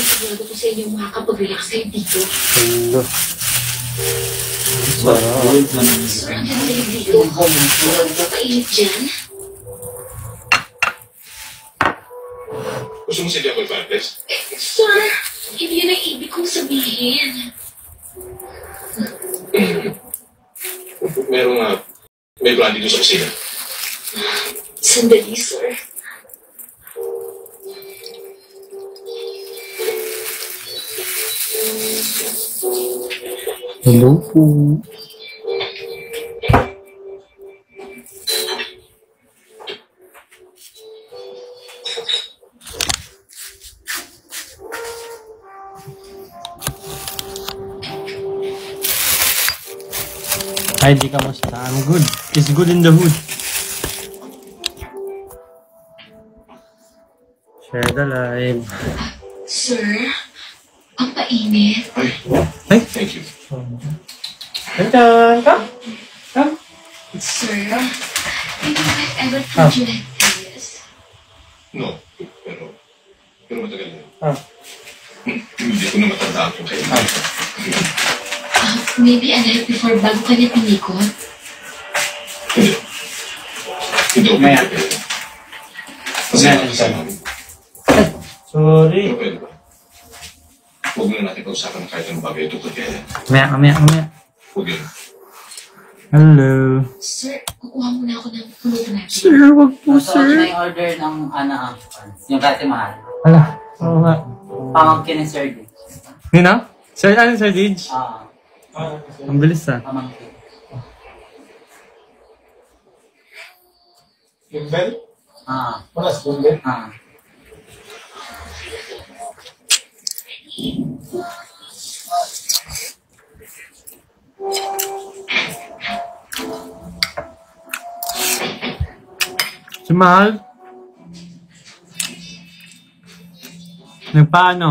sigurado ko sa inyo makakapag-relax kayo dito. Hello. Sarap. Sir, ang ganda yung dito. Huwag mo kainit dyan. Gusto mo sila ko fireplace? Sir, hindi yun ang ibig kong sabihin. May brandy doon sa kusina. Sandali, sir. Hello po. Hi, di kamusta? I'm good. It's good in the hood. Share the live. Sir, ang painit. Ay! Thank you. Tantan! Come! Sir, have I ever told you like this? No, pero matagal na. Hindi ko na matandaan kung kayo. Maybe a night before bago ka niya pinikot? Hindi. Hindi ako pinipili. Kasi nakasama namin. Sorry. Pero pwede ba? Huwag na natin pag-usapan ng kahit anong bagay tungkol kaya. Mamaya. Huwag yun. Hello. Sir, kukuha muna ako ng pulutan natin. Sir, wag po, So, sir. na yung order ng yung Kate Mahal. Hala. Oo nga. Pamangkin ni Sir D. Yun na? Sir, ano, Sir Dij? Ang bilis, ah. Pamangkin. Yung bell? Wala sa yung bell? Si Mahal? Nagpaano?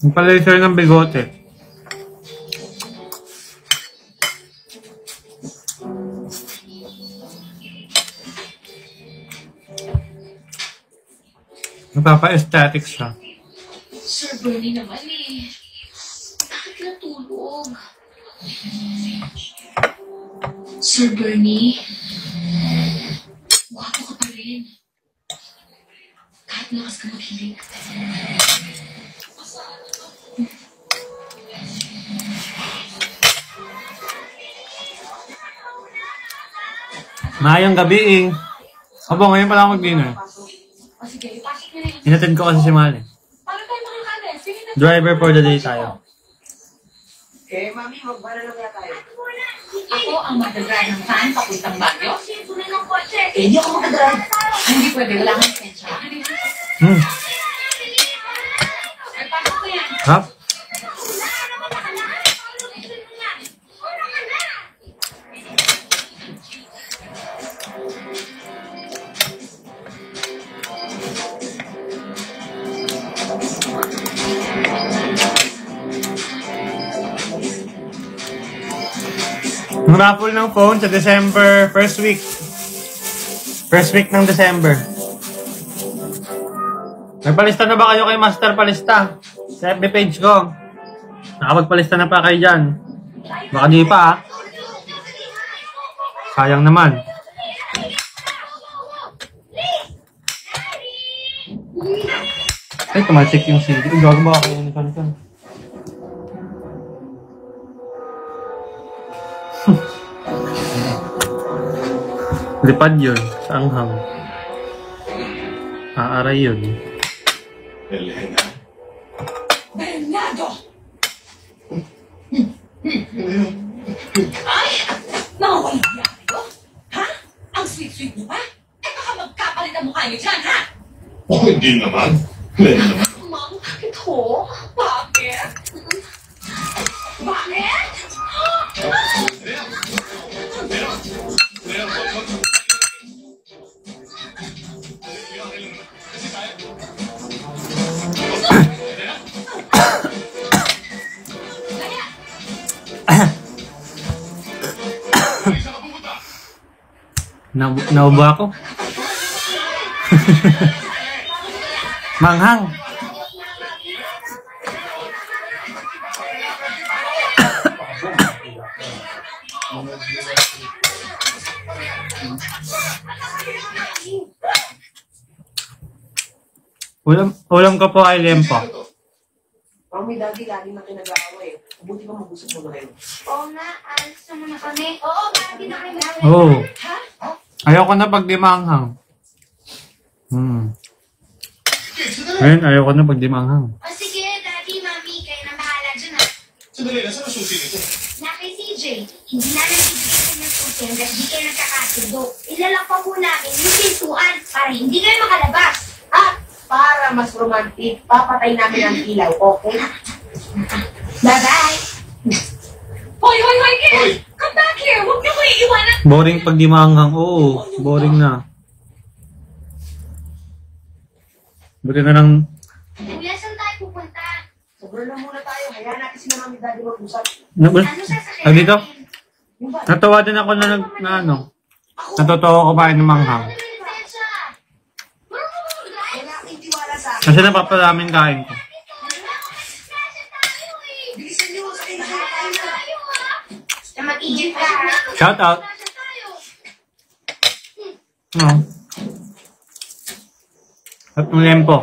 Nagpa-laser ng bigote. Nagpapa-aesthetic siya. Sir Bernie naman eh. Bakit natulog? Sir Bernie, guwapo ka pa rin. Kahit lakas ka maghilig. Maayong gabi, eh. Abo, ngayon pala ako mag-dinner. O sige, ipasok nyo na yun. Inatid ko kasi si Mahal, eh. Paano tayo makakalis? Sige na. Driver for the day tayo. Mami, magbara lang kaya tayo. Ako ang mag-drive ng van papuntang Baguio. Hindi ako mag-drive. Hindi pwede, wala kang lisensya. Ay, pasok ko yan. Hap? Ang raffle ng phone sa December first week. First week ng December. Nagpalista na ba kayo kay Master Palista? Sa FB page ko. Nakapagpalista na pa kayo dyan. Baka di pa, ah. Sayang naman. Ay, tumalsik yung CD. Ay, gago ba ako yung kan. Lipad yun, sa anghang. Aaray yun. Elena. Bernardo! Ay! Nakawala niya kayo? Ha? Ang sweet-sweet niyo ba? Eh baka magkapalit ang mukha niyo dyan, ha? Oh, hindi naman. Elena naman. Ma'am, bakit ho? Bakit? Bakit? Naubo ako. Manghang. Ulam ko po ay lempo. Sino to? Mami, daddy, lagi na kayo nag-aaway. Mabuti pa mag-usap muna kayo. Oo nga, alis naman na kami. Oo, lagi na kami namin. Oo. Ha? Ayoko na pag di maanghang. Kids, sandali. Ngayon, ayoko na pag di maanghang. O sige, daddy, mami, kayo na bahala dyan ha. Sandali, nasaan ang susi nito? Na kay CJ, hindi namin bibigyan ng susi hanggang di kayo nagkakasundo. Ilalak pa po namin yung pintuan para hindi kayo makalabas. At para mas romantic, papatay namin ang ilaw, okay? Bye-bye! Hoy, hoy, hoy, kids! Hoy! Come back here! Huwag niyo ko iiwanan! Boring pag di maanghang. Oo, boring na. Buti na lang, Kuya, saan tayo pupunta? Sobrang lang muna tayo. Hayaan natin sila mami, daddy mag-usap. Ano sasakyan Ah, dito? natin? Yung ba? natuwa din ako na ano. Natutuwa kumain ng manghang. Ano yung lisensya? Marunong mo mag-drive? Wala akong tiwala sa akin. Kasi napapalamin kain ko. Lisensya tayo eh! Bilisan niyo, sakay na kayo tayo na. Tayo ha! Na matigil ka. Shout out. Lisensya tayo. No. At ng lempo.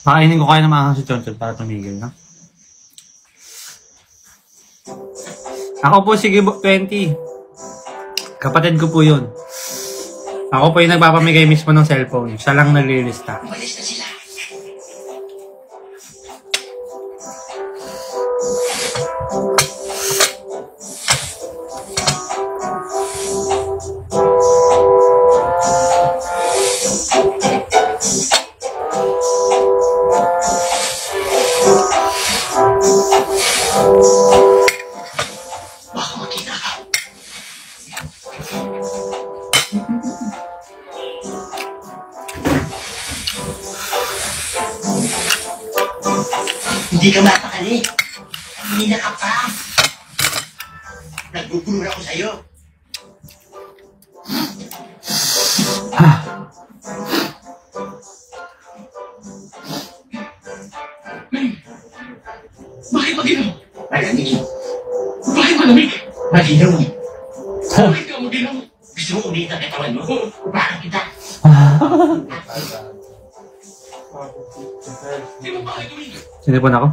Pakainin ko kayo ng maanghang si Chonchon para tumigil, no? Ako po si Gibo 20. Kapatid ko po yun. Ako po yung nagpapamigay mismo ng cellphone. Siya lang naglilista. Umalis na sila. Baka makita ka. Hindi ka mapakali. Hindi ka pa. Nagugulong ako sa'yo. Bakit maginaw? Malamig. Bakit malamig? Maginaw. Bakit ka maginaw? Gusto mo ulit ang katawan mo? Bakit kita? Di mo ba kayo gawin? Sinipon ako?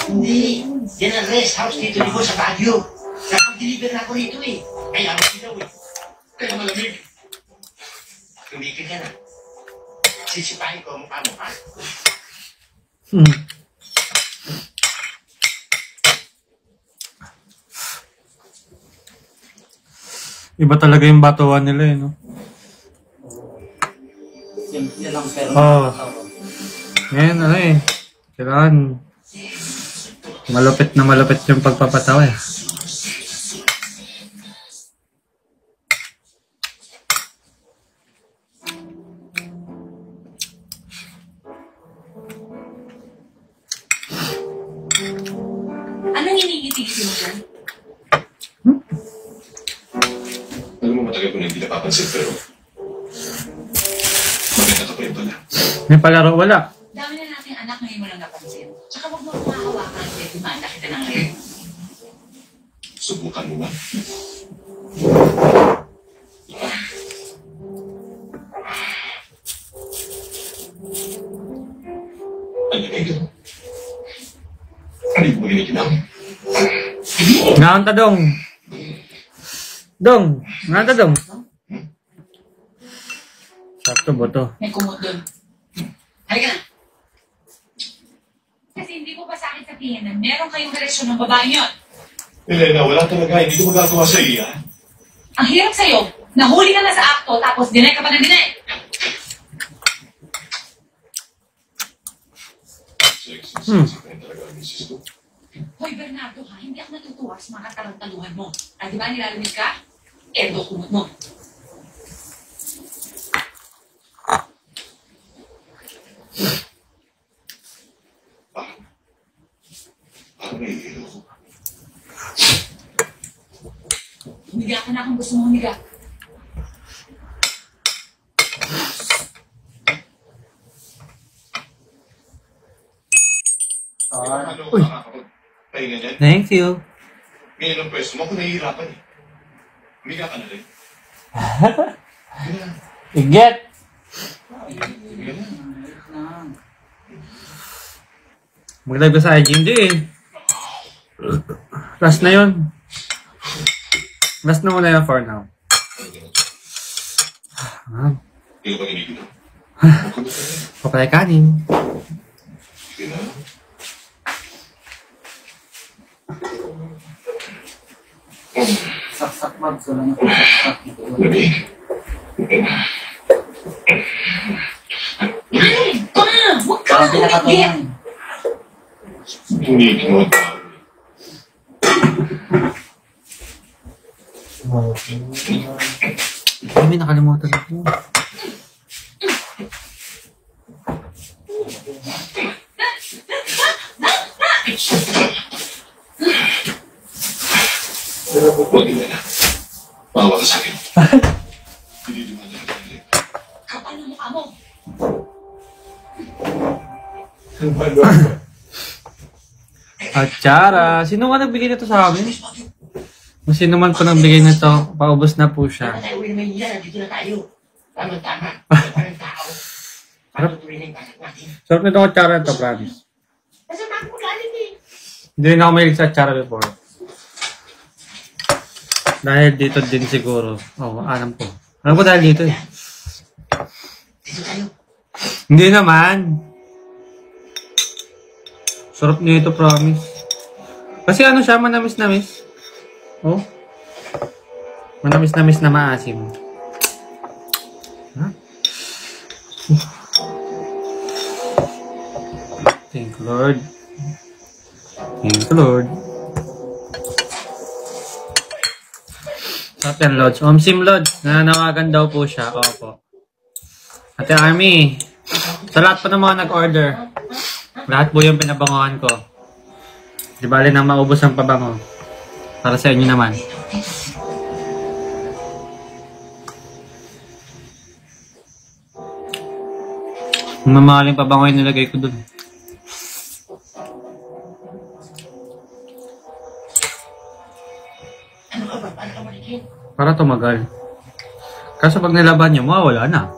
Hindi. Yan ang rest house dito ni sa Baguio. Nakapag-deliver na ako rito eh. Kaya maginaw eh. Kaya malamig. Tumigil ka na. Sisipahin ko ang mukha mo ha. Iba talaga yung batuan nila eh, no? Simple lang pero Oo. nakakatawa. Ngayon, ano eh. Kailangan malupit na malupit yung pagpapatawa eh. Anong iniitigil mo dyan? Alam mo, matagal ko na hindi napapansin, pero maganda ka pa rin pala. May palaro, wala. Dami na nating anak ngayon mo lang napansin. Tsaka huwag mo akong hahawakan kasi dumanda kita ng ngayon. Subukan mo ba? Ano na ito? Ano yung maginikinang? Nakanta dong. Dong. Nakanta dong. Sakto boto. May kumot doon. Halika na. Kasi hindi ko pa sa akin sabihin na meron kayong relasyon ng babae yun. Elena, wala talaga. Hindi ko magagawa sa iya. Ang hirap sa'yo, nahuli ka na sa akto tapos deny ka pa ng deny. Sexy pa rin talaga ang misis ko. Hoy Bernardo ha, hindi ako natutuwa sa mga tarantaluhan mo. Ah, di ba nilalamig ka? Edo kumot mo. Parang nahihilo ko. Humiga ka na kung gusto mo humiga. Paano ako Uy. nakakapagpahinga niyan? Thank you. Ngayon ang pwesto mo, ako nahihirapan eh. Humiga ka na rin. Iget! Humiga na. Mag-live ka sa IG, hindi eh. Last na yun. Last na muna yun for now. Hindi ka ba ginigil? Papalay kanin. Sige na. Saksak bag. So lang yung saksak. Lamig. Huwag ka Parang na pinakato tumigil! yan. Hindi ginawa tao. Ay, may nakalimutan ako. Huwag yun na. Bawa ka sa akin. Hindi dumadaan ka rin. Kapal na mukha mo! Atsara! Sino nga nagbigay nito sa amin? Kung sino man po nagbigay nito, paubos na po siya. Paano tayo uwi naman nila? Nandito na tayo. Tama-tama. Parang tao. Paano tuloy na yung basak natin? Sarap nito ang atsara nito, promise. Nasa mga ko galing eh. Hindi rin ako mahilig sa atsara before. Dahil dito din siguro. Oo, alam ko. Alam ko dahil dito eh. Dito tayo. Hindi naman. Sarap nito, promise. Kasi ano siya, manamis-namis. Oh. Manamis-namis na maasim. Ha? Thank you, Lord. Thank you, Lord. Sarap yan, Lodge. Sim Lodge. Nananawagan daw po siya. Opo. Ate Army. Sa lahat po ng mga nag-order. Lahat po yung pinabangohan ko. Di bali na maubos ang pabango. Para sa inyo naman. Mamahaling pabango yung nilagay ko dun. Ano ka ba? Paano ka maligin? Para tumagal. Kaso pag nilaban nyo, mawawala na.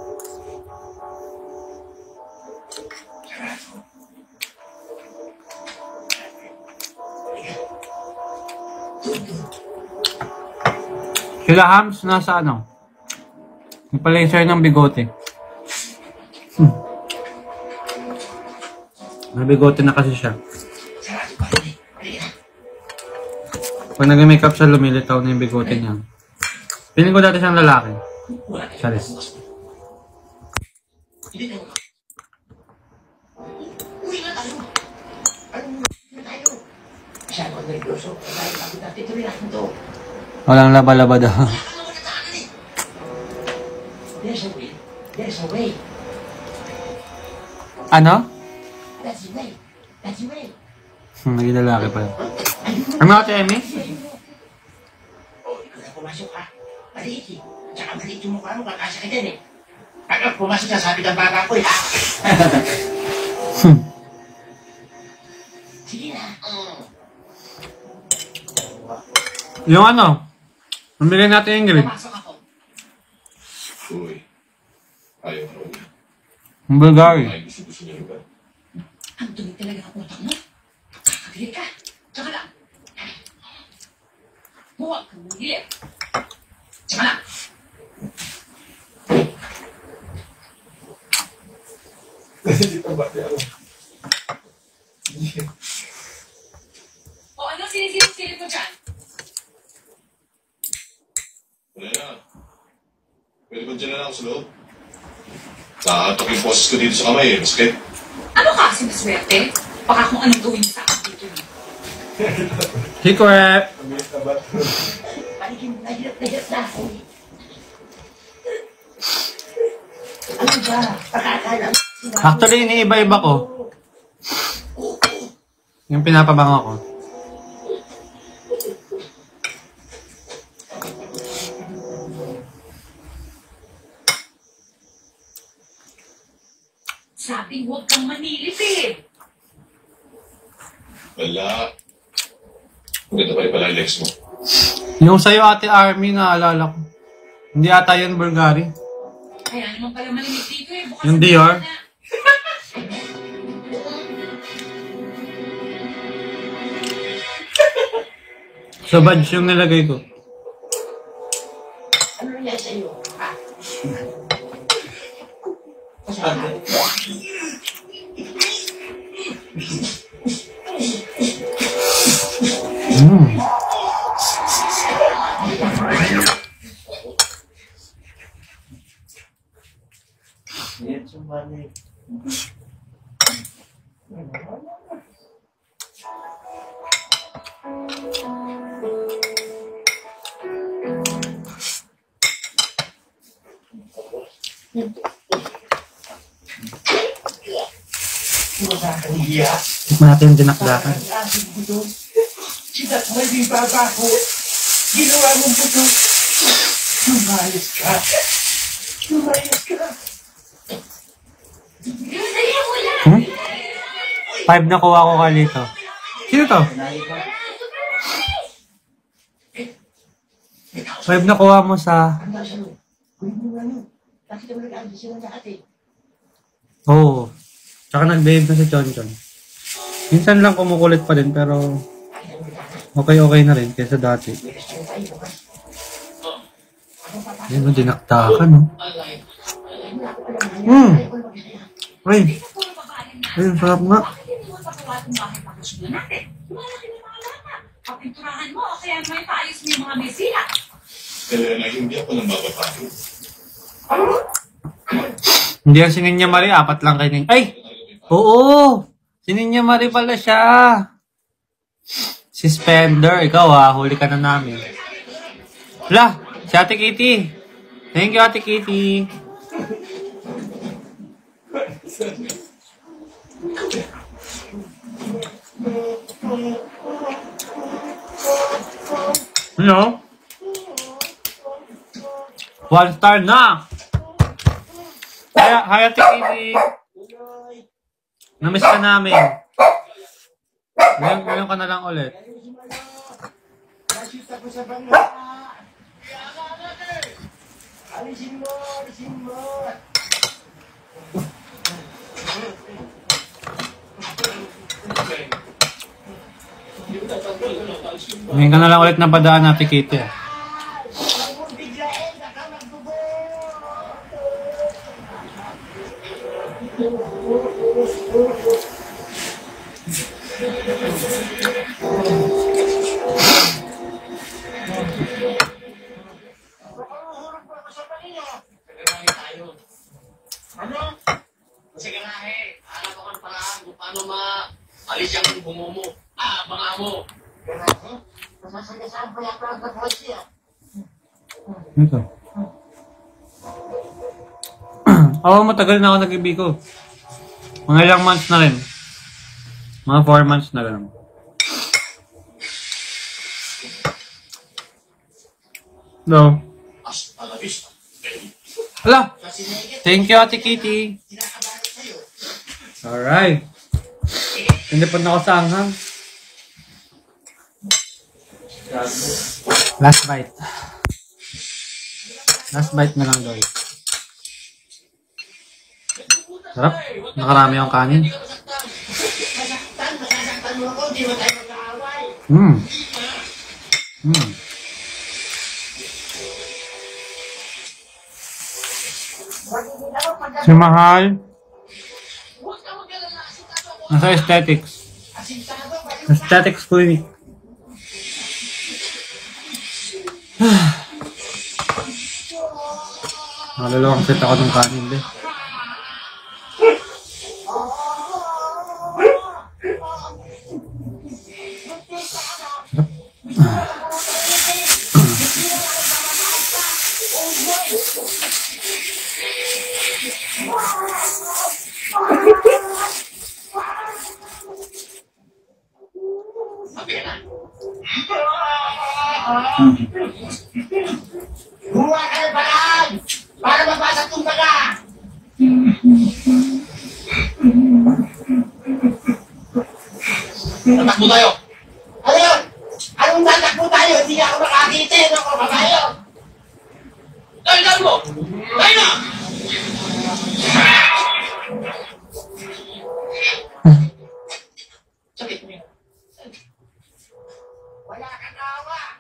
Sila Hams, nasa ano? Yung palaser ng bigote. May bigote na kasi siya. Sarado pa rin eh. Halika na. Pag nag-makeup siya, lumilitaw na yung bigote niya. Piling ko dati siyang lalaki. Wala tayo. Charis. Hindi tayo. Uwi na tayo. Ano mo? Uwi na tayo. Masyado ang nervyoso. Kaya bakit natin tuloy natin to? Walang laba-laba daw. Wala kang magkatakan eh. There's a way. There's a way. Ano? That's the way. That's the way. Naging lalaki pala. Ano ka, Emi? Oh, ikaw na pumasok ha. Maliit eh. Tsaka maliit yung mukha mo, kakasya ka din eh. Pag pumasok ka, sabi ng baka ko eh. Sige na. Yung ano? Nabigyan natin yung grade. Pumasok ako. Uy. Ayaw ka na. Ang Bulgari. Ay, gusto niya lugar. Ang dumi talaga ang utak mo. Kakagilid ka. Tsaka lang. Huwag kang magilip. Tsaka lang. Dito ba? O ano sinisilip mo dyan? Wala na. Pwede ba dyan na lang ako sa loob? Nakatok yung boses ko dito sa kamay eh. Masakit. Ano ka kasi maswerte? Baka kung anong gawin mo sa akin dito. Secret! Paligin, nahirap na ako. Ano ba? Pakakala mo. Actually, iniiba-iba ko. Yung pinapabango ko. Sabi huwag kang manilip eh. Wala. Maganda pa rin pala yung legs mo. Yung sa'yo, Ate Army, naalala ko. Hindi ata yun Bulgari. Kaya naman pala malimit dito eh. Bukas Yung na Dior? na. Sa badge yung nilagay ko. Ano nangyari sa iyo? Ha? Mm. Yan, sumali. Nakakahiya. Tikman natin yung dinakdakan. Aking buto. Sinakmal yung baba ko. Ginawa mong buto. Lumayas ka. Lumayas ka. Hmm? 5 na kuha ko kalito. Sino to? 5 na kuha mo sa... Ano ba siya nun? Kunin mo nga nun. Bakit naman nag-aagis sila lahat eh? Oo. Oh. Tsaka nag-behave na si Chonchon. Minsan lang kumukulit pa din pero... Okay na rin kaysa dati. Yan o, dinakdakan o. Ay, ay, sarap nga. Bakit hindi mo pagawa itong bahay pakasunan natin? Lumalaki na mga lata. Papinturahan mo o kaya may paayos mo yung mga mesila. Elena, hindi ako nang mababago. Hindi yan si Ninya Marie, 4 lang kay Ninya. Ay! Oo! Si Ninya Marie pala siya. Si Spender, ikaw huli ka na namin. Wala, si Ate Kitty. Thank you, Ate Kitty. Ano? 1 star na! Hi, Ate Kitty. Namiss ka namin. Ngayon ka na lang ulit. Nasita ko sa bangla. Alisin mo, alisin mo. Ngayon ka na lang ulit napadaan, Ate Kitty. Biglain, baka magdugo. Ano? Sige nga hanap ako ng paraan kung paano maalis yung bungo mo. Banga mo. Masasagasaan pa yata ang kapatid siya. Ito. Oo, matagal na ako nag-ibiko. Mga ilang months na rin. Mga 4 months na lang. No. Hasta la vista, baby. Hala! Thank you, Ate Kitty. Alright. Hindi pa na ako sa anghang. Last bite. Last bite na lang, Doy. Sarap. Nakarami yung kanin. Masasaktan mo ako, di mo tayo mag-aaway. Si Mahal. Nasa aesthetics. Aesthetics clinic. Nakalulawang set ako ng kanin din. Gumawa ka ng paraan para mabasa itong baga. Tatakbo tayo! Ano yun? Anong tatakbo tayo? Hindi nga ako makakita eh. Ano ka tayo? Dahil mo! Tayo na! Sakit mo yun. Wala kang awa.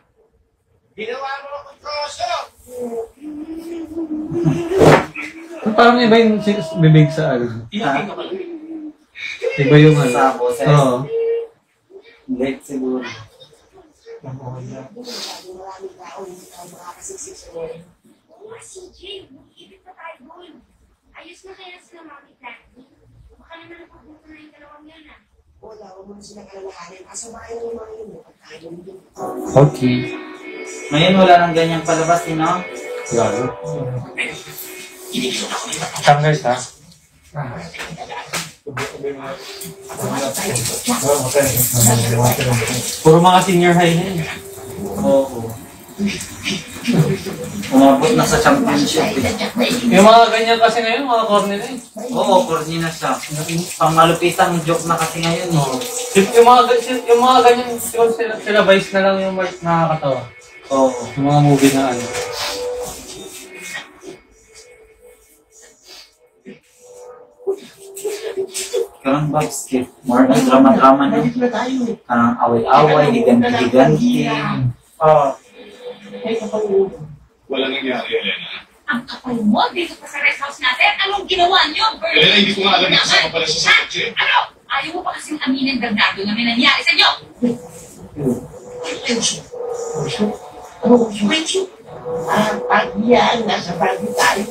Ginawa mo akong troso. Parang iba yung bibig sa ano. Tinapin ka pala. Iba yung ano. Sa boses. Oo. Late siguro. Maraming tao, hindi tayo makakasiksik sa ngayon. Oo nga, CJ. Mag-ibig pa tayo doon. Ayos na kaya sila Mami Platty. Baka naman napapunta na yung dalawang yan ah. Wala, huwag mo na silang alalahanin. Kasabayan mo yung mga yun. Pagkain mo din. Okay. Ngayon wala nang ganyang palabas, eh, no? Grabe. Inigisot ako nila. Saan guys ha? Puro mga senior high na yun. Oo. Umabot na sa championship. Yung mga ganyan kasi ngayon, mga corny na yun. Oo, corny na siya. Pangmalupitang joke na kasi ngayon eh. Yung mga ganyan, sila Vice na lang yung nakakatawa. Oo. Yung mga movie na ano. Karang bagskip. More na drama-drama na. Balik na tayo eh. Karang away-away, higanti-higanti. Oo. Ay, kapag Walang nangyari, Elena. Ang kapal mo dito pa sa rest house natin. Anong ginawa niyo? Elena, hindi ko nga alam na kasama pala siya sa kotse. Ano? Ayaw mo pa kasing aminin Bernardo na may nangyari sa inyo? Ano ko siya? Pag yan, nasa bagay tayo.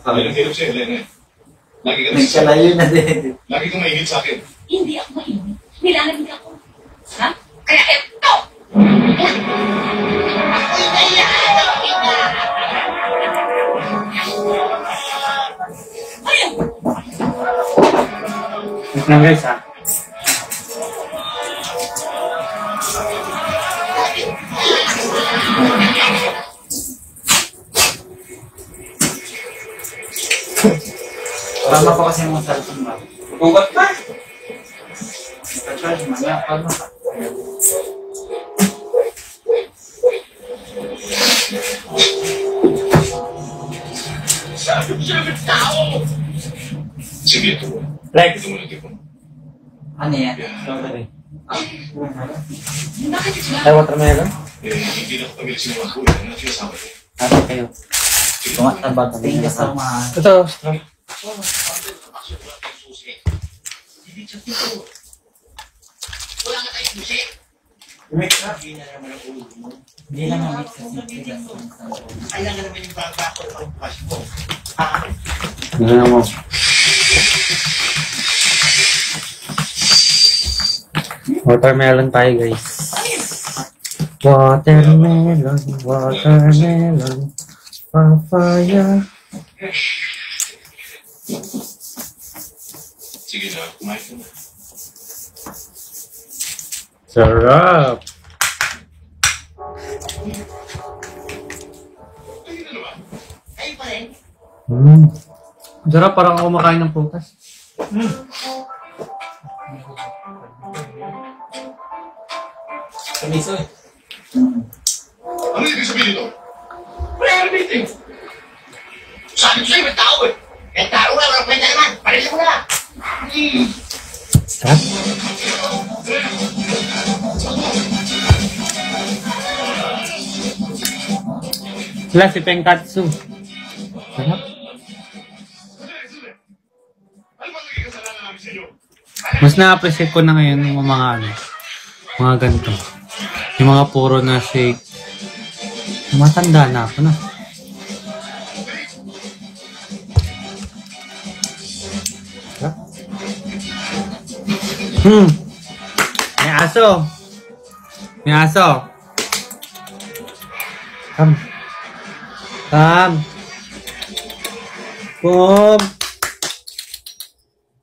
Walang hirap si Elena. Lagi ka Nagkalayo na din. Lagi kang maingit sa akin. Hindi ako mainit. Nilalamig ako. Ha? Kaya eto! Ayun! Wait lang guys ha. Tama pa kasi mga cellphone ba? Gugat ka? Naka-charge, mamaya pa na. Sabi mo sila ng tao! Sige, ito. Like. Ito mo lang tipo. Ano yan? Sorry. Bakit sila? Ay, watermelon? Hindi na ako pamilya sinuha ko. Ano na sinasama niya? Happy kayo. Tumatabag. Thank you so much. Ito. Hindi siya tito. Wala nga tayong busi. Hindi na naman ang ulo mo. Hindi lang ang mix kasi. Kaya nga naman yung baga ko ng pagbukas mo. Ano mo? Watermelon tayo guys. Watermelon, watermelon, papaya. Sige na, kumain ka na. Sarap! Ayun na naman. Ayun pa rin. Sarap, parang ako kumakain ng prutas. Kamiso eh. Ano ibig sabihin nito? Prayer meeting! Sabi ko sa'yo, may tao eh! Eh, tao nga, walang kwenta naman. Parisin mo na. Sarap? Wala si Penkatsu. Sarap. Ano ba naging kasalanan namin sa inyo? Mas na-appreciate ko na ngayon yung mga ano, mga ganito. Yung mga puro na shake. Matanda na ako na. Sarap. May aso. May aso. Come. Come. Come.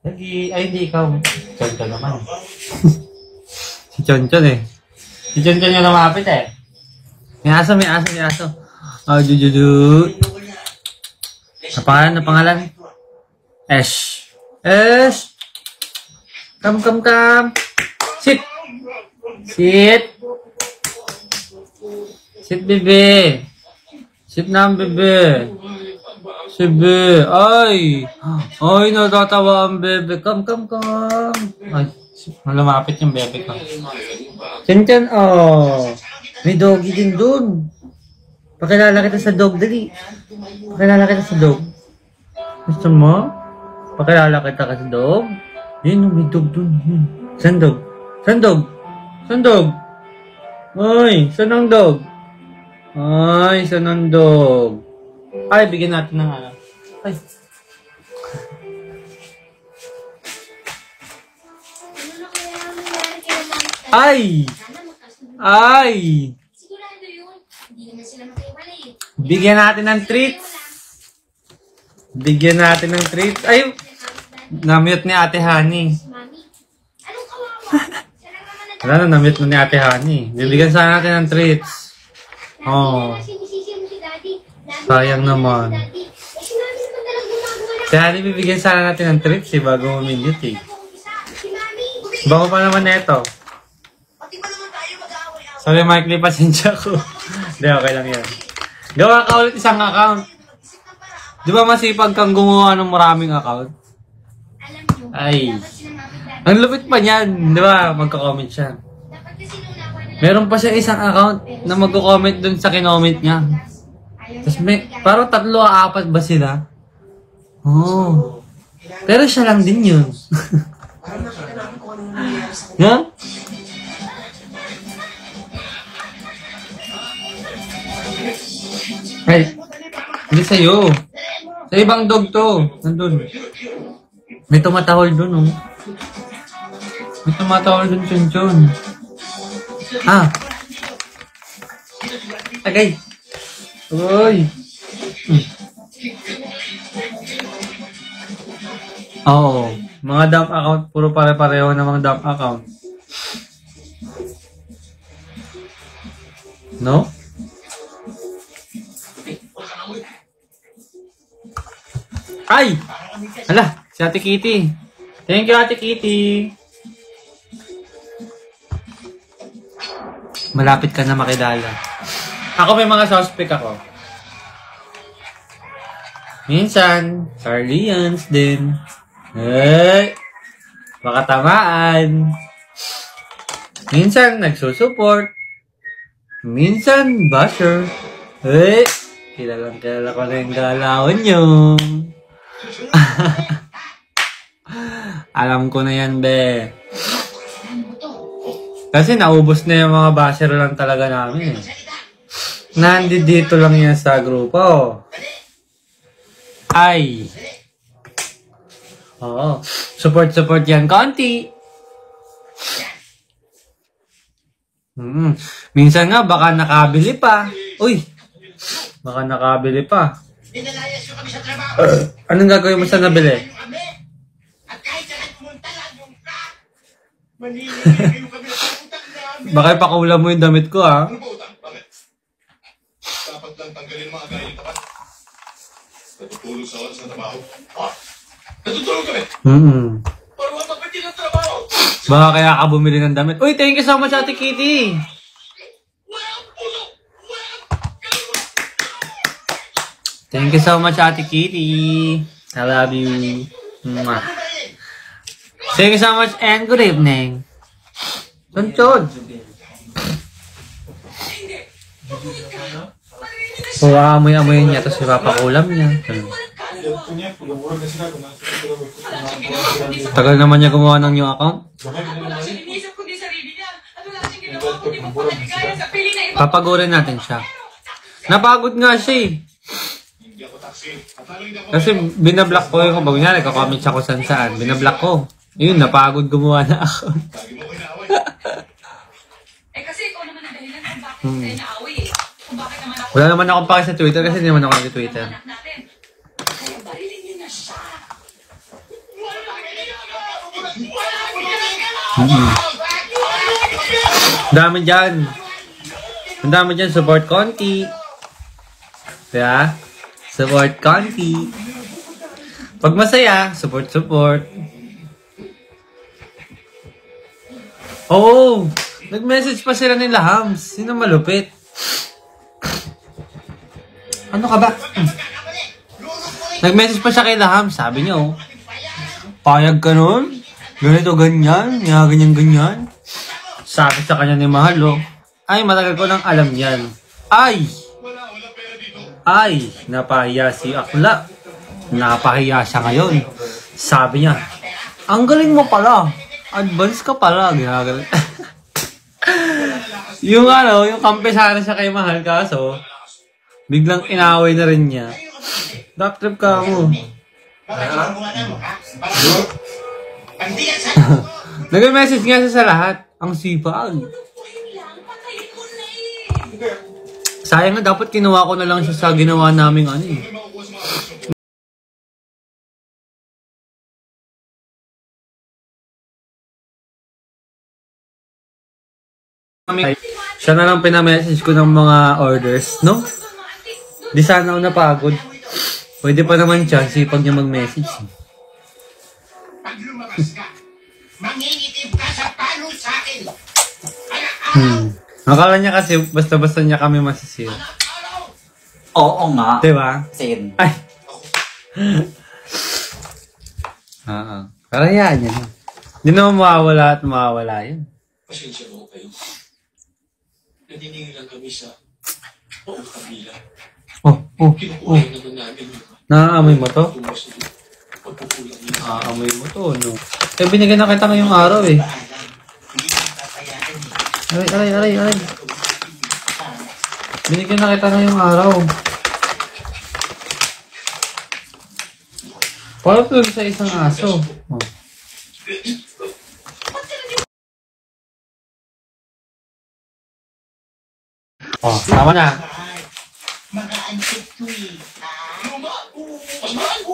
Lagi, ay hindi ikaw. Chonchon naman. Si Chonchon eh. Si Chonchon yung lumapit eh. May aso, may aso, may aso. Oh, jujudu. Ang pangalan? Ash. Ash. Come, come, come. Sit! Sit! Sit, bebe! Sit na ang bebe! Bebe! Ay! Ay, natatawa ang bebe! Come! Ay, lumapit yung bebe ko. Tiyan, oh! May doggy din dun! Pakilala kita sa dog, dali! Pakilala kita sa dog. Gusto mo? Pakilala kita sa dog? Yun, may dog dun. Saan dog? Saan dog? Saan dog? Ay, saan ang dog? Ay, saan ang dog? Ay, bigyan natin ng ano. Ay. Ay! Ay! Sigurado yun. Hindi naman sila magkaiwalay eh. Bigyan natin ng treats. Bigyan natin ng treats. Ay! Na-mute ni Ate Honey. Mami, anong kawawa? Siya lang naman Wala na, na-mute ni Ate Honey. Bibigyan sana natin ng treats. Oh. Sayang naman. Si Honey, bibigyan sana natin ng treats eh, bago mamingit eh. Bago pa naman na ito. Sabi Mike Lee, pasensya ko. Hindi, okay lang yan. Gawa ka ulit isang account. Di ba masipag kang gumawa ng maraming account? Ay. Ang lupit pa niyan. Di ba? Magka-comment siya. Meron pa siya isang account na magko-comment dun sa kinoment niya. Tapos may, parang 3 o 4 ba sila? Oh. Pero siya lang din yun. Ha? Ay, hindi sa'yo. Sa ibang dog to. Nandun. May tumatahol dun, oh. May tumatahol dun, chun-chun. Ah. Agay. Uy. Oo. Mga dump account. Puro pare-pareho na mga dump account. No? Ay! Hala, si Ate Kitty. Thank you, Ate Kitty. Malapit ka na makilala. Ako may mga suspect ako. Minsan, Carlians din. Hey! Baka tamaan. Minsan, nagsusupport. Minsan, basher. Hey! Kilala ko na yung galawin nyo. Alam ko na yan, be. Kasi naubos na yung mga basher lang talaga namin. Nandito lang yan sa grupo. Ay. Oo. Support yan konti. Minsan nga baka nakabili pa. Uy. Baka nakabili pa. Dinalayas nyo kami sa trabaho. Anong gagawin mo sa nabili? At kahit saan pumunta lang yung ka. Manililig yung kami sa utang namin. Baka ipakula mo yung damit ko, ha? Ano ba utang? Bakit? Dapat lang tanggalin mga gaya yung tapat. Natutulog sa oras ng trabaho. Ah! Natutulog kami! Para mapapiti ng trabaho! Baka kaya ka bumili ng damit. Uy, thank you so much, Ate Kitty! Thank you so much, Ate Kitty. I love you. Mwah. Thank you so much and good evening. Chon-chon. Amoy-amoy niya, tapos ipapakulam niya. Tagal naman niya gumawa ng new account. Papagurin natin siya. Napagod nga siya eh. Kasi binablock ko yung bago niya, nagka-comment siya ko saan. Binablock ko. Yun, napagod gumawa na ako. Eh kasi ikaw naman ang dahilan kung bakit tayo naaway eh. Kung bakit naman ako... Wala naman akong pake sa Twitter kasi hindi naman ako nag-Twitter. Kaya barilin niyo na siya. Dami dyan. Ang dami dyan, support konti. Kaya, support konti. Pag masaya, support. Oo! Nag-message pa sila nila, Hams. Sino malupit? Ano ka ba? Nag-message pa siya kay Laham. Sabi niya, oh, payag ka nun? Ganito, ganyan? Ganyan, ganyan? Sabi sa kanya ni Mahal, oh, ay, matagal ko nang alam yan. Ay! Ay! Napahiya si Akla. Napahiya siya ngayon. Sabi niya, ang galing mo pala. Advance ka pala. Ginagaling. Yung yung kampisana siya kay Mahal, kaso, biglang inaway na rin niya. Dark trip ka mo. Nag-message nga siya sa lahat. Ang sipag. Sayang nga, dapat kinuha ko na lang siya sa ginawa naming ano eh. Siya na lang pinamessage ko ng mga orders, no? Di sana ako napagod. Pwede pa naman siya, sipag niya mag-message. Pag lumabas ka, mangingitim ka sa palo sa akin. Akala niya kasi basta-basta niya kami masisir. Oo nga. Diba? Same. Ay! Oo. Karayaan yan. Hindi naman mawawala at mawawala yun. Pasensya mo kayo. Naniningin lang kami sa buong kabila. Kinukuha naman namin yung Naaamoy mo to? pagpupulang nila. Naaamoy mo to, no? Eh, binigyan na kita ngayong araw eh. Aray. Binigyan na kita ngayong araw. Paano ito sa isang aso? Oh. Oh, tama na. Mga antik to eh. Luma! Mas mahal ko!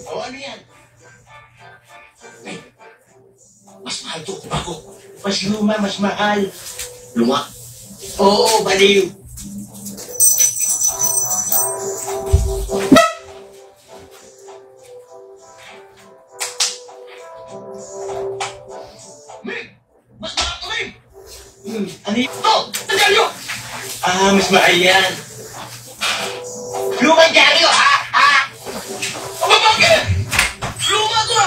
O ano yan? Mas mahal to kung ako. Mas luma, mas mahal. Luma! Oo, baliw. Meg! Mas mahal to, Meg! Ano yun? To! Nagyaryo! Mas mahal yan. Lumang dyaryo, ha? Aba, bakit? Luma to!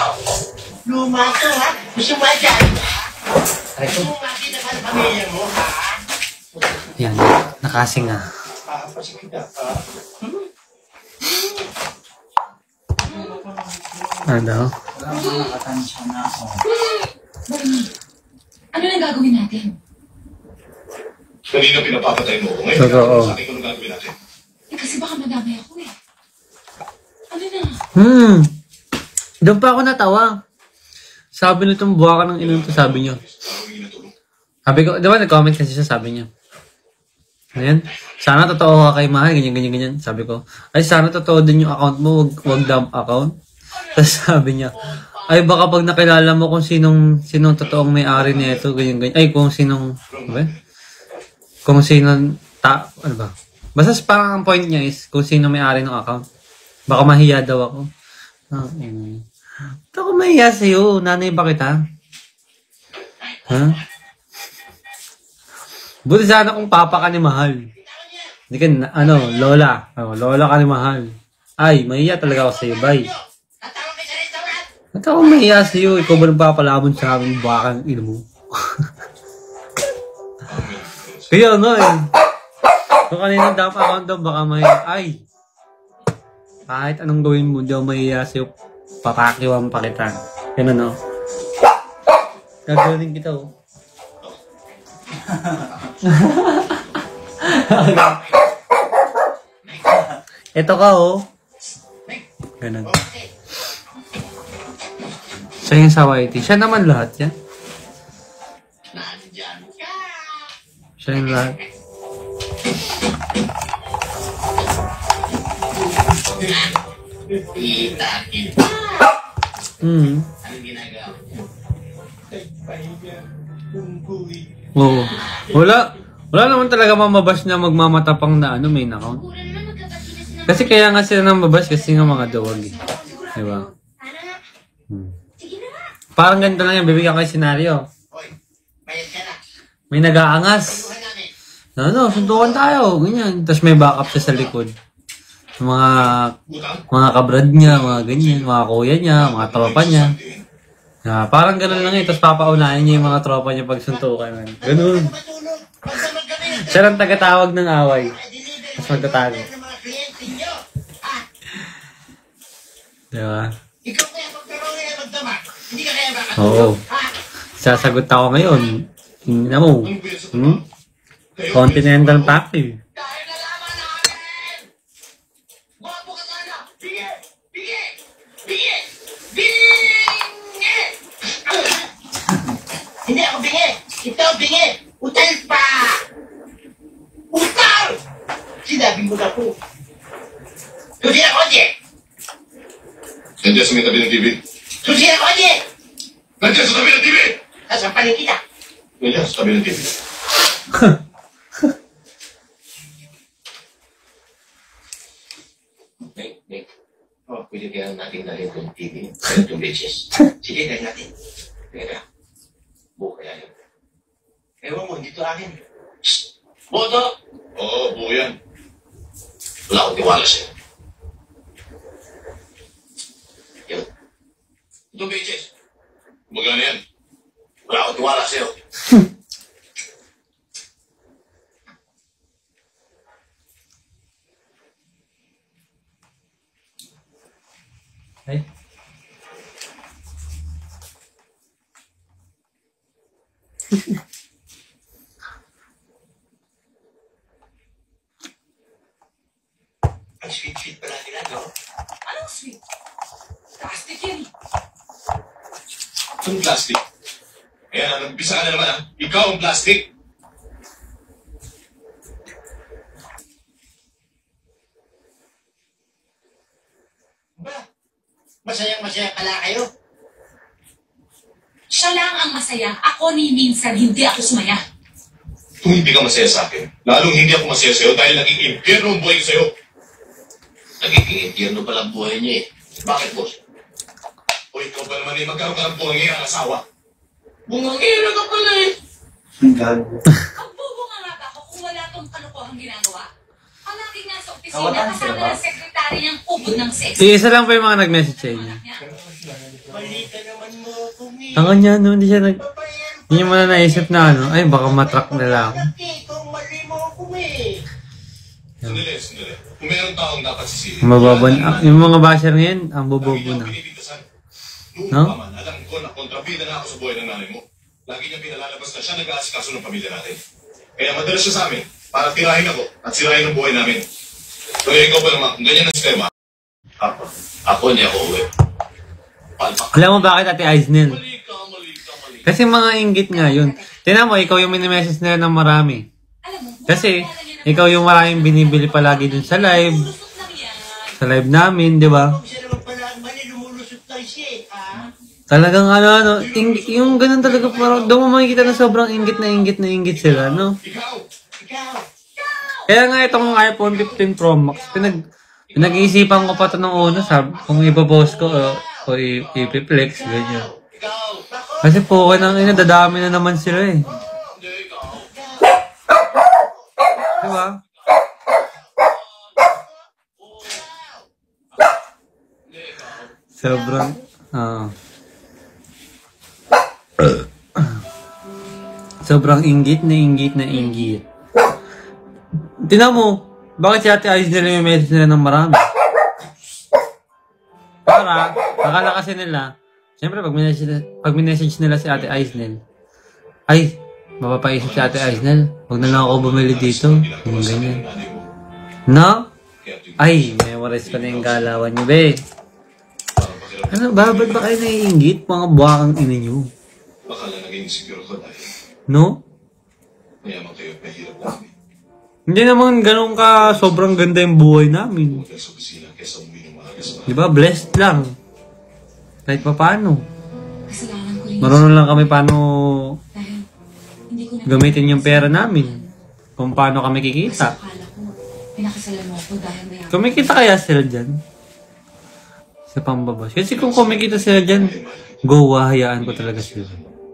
Luma to, ha? Gusto mo dyaryo, ha? Gusto mo makita ka ng pamilya mo, ha? Yan, nakasing nga. Papasin kita, ha? Ano? Nakatansya na ako. Ano nang gagawin natin? Kanina pinapapatay mo ako. Ngayon, Totoo. sa akin kung anong gagawin natin. Eh, kasi baka madamay ako eh. Ano na? Doon pa ako natawa. Sabi nitong buha ka ng inong to, sabi niyo. Sabi ko, diba nag-comment kasi siya, sabi niya. Ayan, sana totoo ka kay Mahal, ganyan. Sabi ko, ay sana totoo din yung account mo, wag dump account. Tapos sabi niya, ay baka pag nakilala mo kung sinong totoong may-ari nito, ganyan. Ay, kung sinong, ba? Kung sinong, ano ba? Basta parang ang point niya is, kung sino may-ari ng account. Baka mahiya daw ako. Ba't ako mahiya sa'yo? Nanay ba kita? Ha? Buti sana kung papa ka ni Mahal. Hindi ka, lola. Lola ka ni Mahal. Ay, mahiya talaga ako sa'yo, bye. Ba't ako mahiya sa'yo? Ikaw ba nagpapalabon sa amin? Baka ang ino mo. Kaya nga eh. Kung kanina dump account daw, baka mahiya. Ay! Kahit anong gawin mo, di ako mahiya sa'yo. Papakiwan pa kita. Yan ano. Gagawin kita oh. Ito ka oh. Ganun. Siya yung sa YT. Siya naman lahat yan. Siya yung lahat. Anong ginagawa? Oo. Wala. Wala naman talaga mamabash na magmamatapang na ano, main account. Siguro naman magkabati na sila. Kasi kaya nga sila nang mabash kasi nga mga duwag eh. Diba? Sana nga. Sige na nga. Parang ganito lang yan, bibigyan ko yung senaryo. Hoy, bayad ka na. May nag-aangas. Tuhan namin. Ano, suntukan tayo, ganyan. Tapos may backup siya sa likod. Mga kabrad niya, mga ganyan, mga kuya niya, mga tropa niya. Parang ganun lang eh, tapos papaunahin niya yung mga tropa niya pag suntukan. Ganun. Matulog. Pagsamag kami. Siya lang tagatawag ng away. Tapos magtatago. Ng mga kliyente nyo. Ah, Diba? ikaw kaya magkaroon kaya magdama. Hindi ka kaya baka Oo. Ha? Sasagot ako ngayon. Tingnan mo. Continental Package. Dahil nalaman namin! Gwapo ka sana! Bingi! Bingi! Bingi! Bingi! Hindi ako bingi. Ito bingi. Utal pa. Utal! Sinabi mo na po. Susi na kotse. Nandiyan sa may tabi ng TV. Susi na kotse. Nandiyan sa tabi ng TV! Sasampalin kita. Nandiyan sa tabi ng TV. Nick. Oh, pwede kaya natin dalhin itong TV. Itong beaches. Sige, dalhin natin. Teka. Buo kaya yun. Ewan mo, hindi to akin. Shhh! Boto! Oo, buo yan. Wala akong tiwala sa'yo. Yun. Itong beaches. Magana yan. Wala akong tiwala sa'yo. Ay. Ang sweet-sweet pala nila, no? Anong sweet? Plastic yan. Itong plastic. Ayan, nag-umpisa ka na naman ha. Ikaw ang plastic. Ba? Masayang-masaya pala kayo. Siya lang ang masaya. Ako ni minsan hindi ako sumaya. Kung hindi ka masaya sa akin, lalong hindi ako masaya sa'yo dahil naging impyerno ang buhay ko sa'yo. Nagiging impyerno pala ang buhay niya eh. Bakit, boss? O ikaw ba naman eh, magkaroon ka ng buhay ang asawa? Bungangira ka pala eh. Ang bobo nga ba ako kung wala tong kalokohang ginagawa? Ang lagi nga sa opisina, kasama ng sekretary niyang ubod ng sex. Isa lang pa yung mga nag-message sa inyo. Mali ka naman mo, kumi. Ang kanya, no, hindi siya nag... Hindi mo na naisip na ano, ay baka matrack nila ako. Kung mali mo, kumi. Sandali, sandali. Kung mayroong taong dapat sisihin. Mababon. Yung mga basher ngayon, ang bobobo Lagi na. niya pinipitasan. Noon No? pa man, alam ko na kontrabida na ako sa buhay ng nanay mo. Lagi niya pinalalabas na siya nag-aasikaso ng pamilya natin. Kaya madalas siya sa amin para tirahin ako at sirahin ang buhay namin. Kaya ikaw ba naman, kung ganyan ang sistema, Ako hindi ako uwi. Palpak. Alam mo bakit Ate Aisnel? Mali ka, mali ka, mali. Kasi mga inggit nga yun. Tingnan mo, ikaw yung mini-message nila ng marami. Alam mo, Kasi, ikaw yung maraming binibili palagi dun sa live. lusot lang yan. Sa live namin, di ba? Kung siya naman pala ang mali, lumulusot tayo siya eh. Ah? Talagang yung ganun talaga parang doon mo makikita na sobrang inggit na inggit sila, no? ikaw, Ikaw. Kaya nga itong iPhone 15 Pro Max, pinag-iisipan ko pa ito nung una, kung ipopost ko o ipiplex, ganyan. Ikaw. Kasi po, dadami na naman sila eh. Hindi, ikaw. Diba? Hindi, ikaw. Sobrang, sobrang inggit na inggit. Tingnan mo, bakit si Ate Ayos nila yung message nila ng marami? Para, akala kasi nila, siyempre pag minessage nila si Ate Aisnel, ay, mapapaisip si Ate Aisnel, huwag na lang ako bumili dito. Yung ganyan. No? Ay, memorize ko na yung galawan nyo, be. Ano, babad ba kayo naiingit? Mga buwakang ina nyo. baka lang naging insecure ko dahil No? mayaman kayo at mahirap namin. Hindi naman ganun ka sobrang ganda yung buhay namin. Huwag sa opisina kaysa umuwi ng maaga sa Di ba? Blessed lang. Kahit pa paano. Kasalanan ko rin. Marunong lang kami paano Dahil hindi ko na... gamitin yung pera namin. kung paano kami kikita. Akala ko, pinakasalan mo ako dahil may ako. Kumikita kaya sila dyan? Sa pambabas. Kasi kung kumikita sila dyan, go, hayaan ko talaga sila.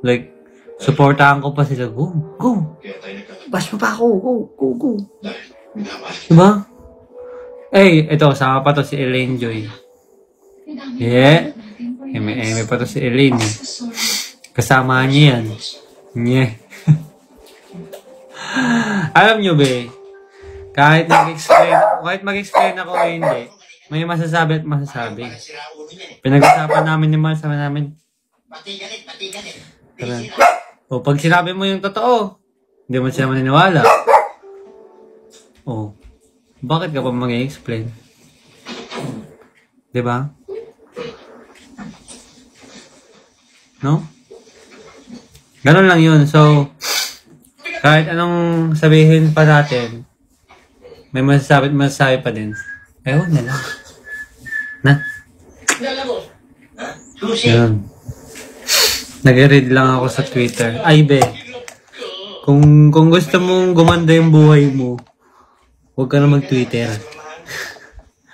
Like, supportahan ko pa sila. Go, go. Kaya tayo nagkakataon. Bash mo pa ako. Go. Dahil minamahal kita. Diba? Eh, ito, sama pa to si Elaine Joy. Yeah. Eme pa to si Elaine. Kasama niya yan. Yeah. Alam nyo, be, kahit mag-explain ako o hindi, may masasabi at masasabi. Pinag-usapan namin ni Mal, sabi namin, Pati galit. tara. O, pag sinabi mo yung totoo, hindi mo siya maniniwala. O, bakit ka pa mag-explain? Diba? No? Ganon lang yun. So, kahit anong sabihin pa natin, may masasabi pa din. Ewan na lang. Na? Alam mo, Lucy, Yun. Nag-read lang ako sa Twitter. Ay, be. Kung gusto mong gumanda yung buhay mo, huwag ka na mag-Twitter.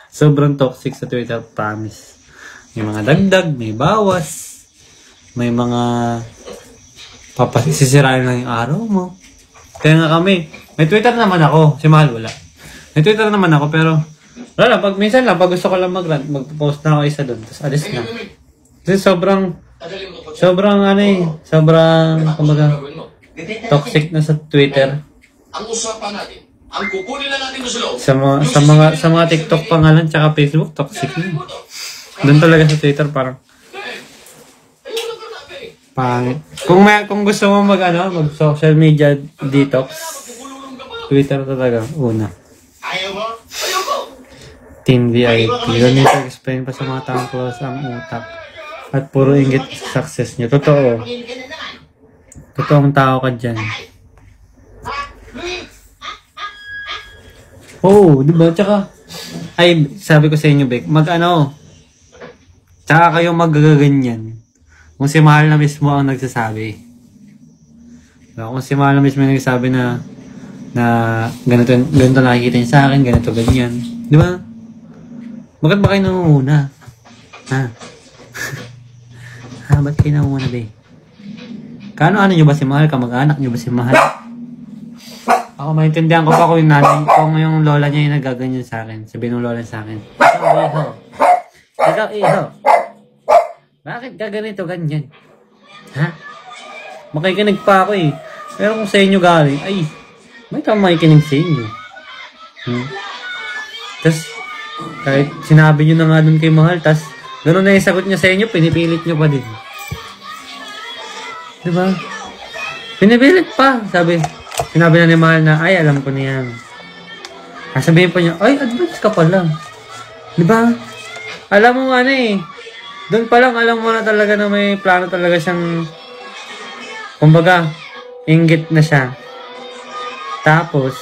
Sobrang toxic sa Twitter, promise. May mga dagdag, may bawas. May mga papasisirain lang yung araw mo. Kaya nga kami, may Twitter naman ako. Si Mahal wala. May Twitter naman ako, pero wala lang, minsan lang, pag gusto ko lang mag-rant, mag-post na ako isa doon, tapos alis na. Kasi sobrang, kumbaga, toxic na sa Twitter. Ang usapan natin, ang kukunin na natin sa loob. Sa mga TikTok pa nga lang, tsaka Facebook, toxic na. Doon talaga sa Twitter, parang, pangit. Kung gusto mo mag social media detox, Twitter talaga, una. ayaw mo? Team VIP. Ganito explain pa sa mga taong close ang utak. At puro inggit sa success nyo. Totoo. Pagin ka na naman. Totoong tao ka dyan. Oo, diba? Tsaka, ay, sabi ko sa inyo, Bek, tsaka kayo magaganyan. Kung si Mahal na mismo ang nagsasabi. Kung si Mahal na mismo ang nagsasabi na ganito nakikita niya sa akin, ganito, ganyan. Di ba? Bakit ba kayo nangunguna? Ha? Ba't kayo nangunguna, be? Ano nyo ba si Mahal? Kamag-anak nyo ba si Mahal? Ako, maintindihan ko pa kung yung nanay, kung yung lola niya yung nagaganyan sa akin. Sabihin ng lola sa akin, Ikaw, iho. Bakit ka ganito, ganyan? Ha? Makikinig pa ako eh. Pero kung sa inyo galing, ay, may tama makikinig sa inyo. Tapos, kahit sinabi nyo na nga dun kay Mahal, tapos, gano'n na yung sagot niya sa inyo, pinipilit nyo pa din. Diba? Pinipilit pa. Sinabi na ni Mahal na, ay, alam ko na yan. Sabihin pa niya, ay, advance ka pala. Diba? Alam mo doon pa lang alam mo na talaga na may plano talaga siyang, kumbaga, inggit na siya. Tapos,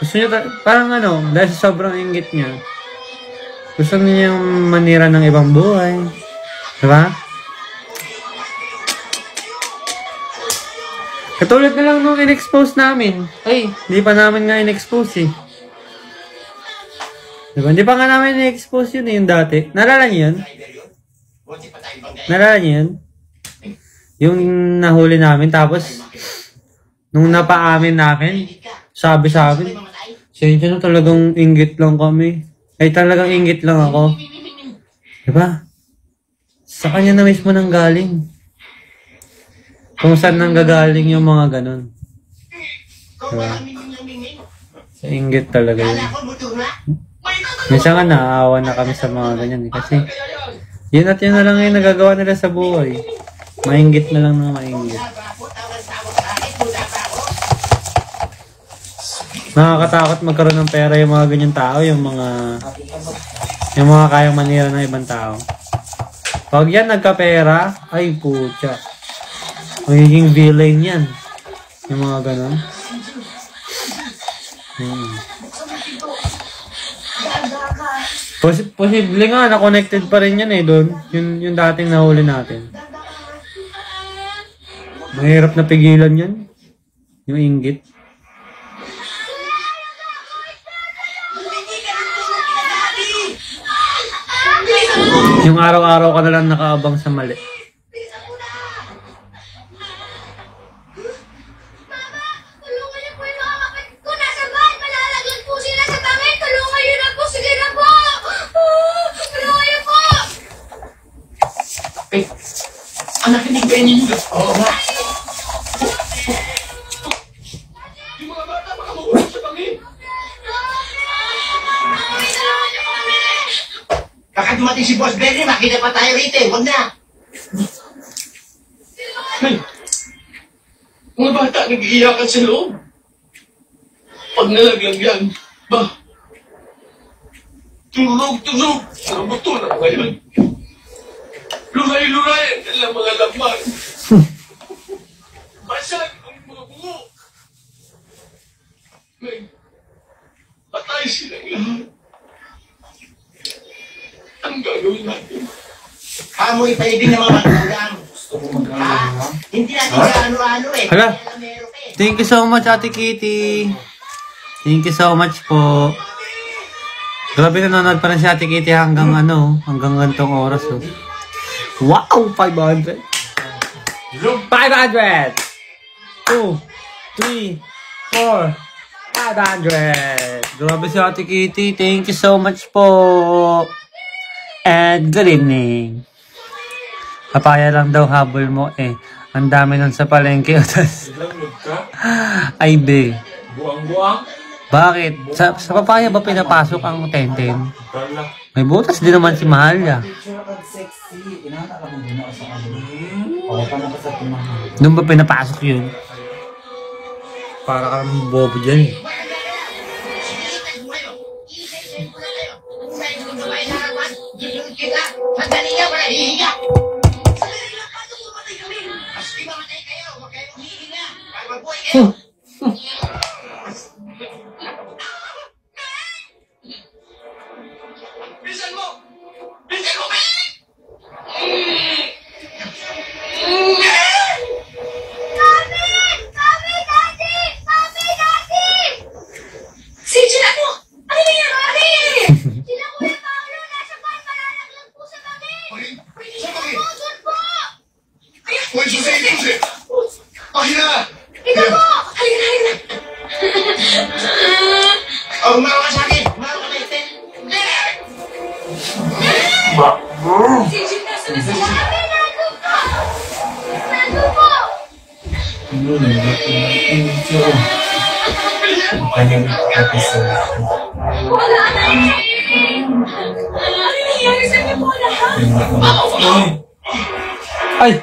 gusto niya, parang dahil sa sobrang inggit niya, gusto niya manira ng ibang buhay. Diba? Katulad na lang nung in-expose namin. Ay, hindi pa namin nga in-expose eh. Diba? Hindi pa nga namin in-expose yun yung dati. Nalala niyo yun? Nalala niyo yun? Yung nahuli namin, tapos nung napaamin namin, sabi sa amin, siya na talagang inggit lang kami. Ay, talagang inggit lang ako. Diba? Sa kanya na mismo nang galing. Kung saan nang gagaling yung mga ganon. Diba? Sa inggit talaga yun. Minsan nga naaawa na kami sa mga ganyan. Kasi yun at yun na lang yung nagagawa nila sa buhay. Mainggit na lang ng mainggit. Nakakatakot magkaroon ng pera yung mga ganyan tao, yung mga kayang manira ng ibang tao. Pag yan nagkapera, ay putya. Magiging villain yan. Yung mga ganon. Posible nga na connected pa rin yan doon. Yung dating nahuli natin. Mahirap na pigilan yan. Yung inggit. Yung araw-araw ka na lang nakaabang sa mali. Mama, tulungan niyo po yung mga kapatid ko. Nasa bahay, malalaglag po sila sa bangin. Tulungan niyo na po. Sige na po. Tulungan niyo po. Eh, anak, hindi ba ninyo? Oo nga. Yung mga bata, baka mahulog sa bangin. Baka dumating si Boss Benny, makita pa tayo rito eh. Huwag na. Ay, mga bata nag-iiyakan sa loob. Pag nalaglag yan, ba? Tulog. Ano ba ito na ngayon? Luray, ang mga laman. Basag ang mga bungo. May, patay silang lahat. Ang gagawin natin? Kamoy paibig ng mga magulang. Ha? Hindi natin ano-ano eh. Hala. Kaya meron ka eh. Thank you so much, Ate Kitty. Thank you so much po. Grabe, nanonood pa rin si Ate Kitty hanggang hanggang gantong oras. Oh. Wow! 500! 500! 2, 3, 4, 500! Grabe si Ate Kitty. Thank you so much po. And good evening. Papaya lang daw habol mo eh. Ang dami nun sa palengke. Ay be. Buang-buang. Bakit? Sa papaya ba pinapasok ang tenten? May butas din naman si Mahalya. Doon ba pinapasok yun? Para kang bobo dyan eh. Madali nga, wala hihinga. Sandali lang, paano pumatay kami? Mas di mamatay kayo, huwag kayong hihinga. Para magbuhay kayo. Bilisan mo! Bilisan mo! Si Jen, ano? Ano nangyari? Sila Kuya Paolo, nasa bahay, malalaglag po sa bangin. Sa bakit? Doon po. Uy, susi! Pakina! Ito po. Halika. Oh, umawa ka sa akin. Umawa ka may tent. Si Jen, nasa na sila? Nandun po. Wala na. Ano nangyari sa inyo po lahat? Ay!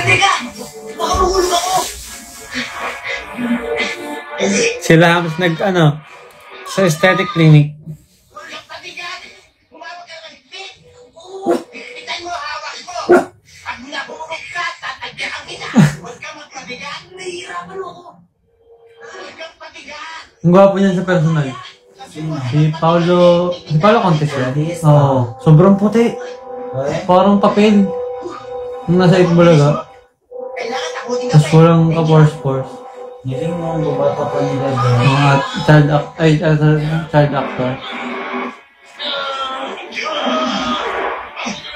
Teka! Baka mahulog ako. Sila Hams sa aesthetic clinic. Walang pabigat. Umawag ka ng higpit. Itan mo, hawak mo. Pag nabulog ka, tatagyakan kita. Huwag ka magpabigat. Nahihirapan ako. Huwag kang pabigat. Ang gwapo niyan sa personal. Si Paolo Contes yan? Oo. Sobrang puti. Parang papel. Nung nasa Itbulaga. Kailangan takutin ka Tapos walang ka-force. Niling mo, bumata pa nila Mga child actor.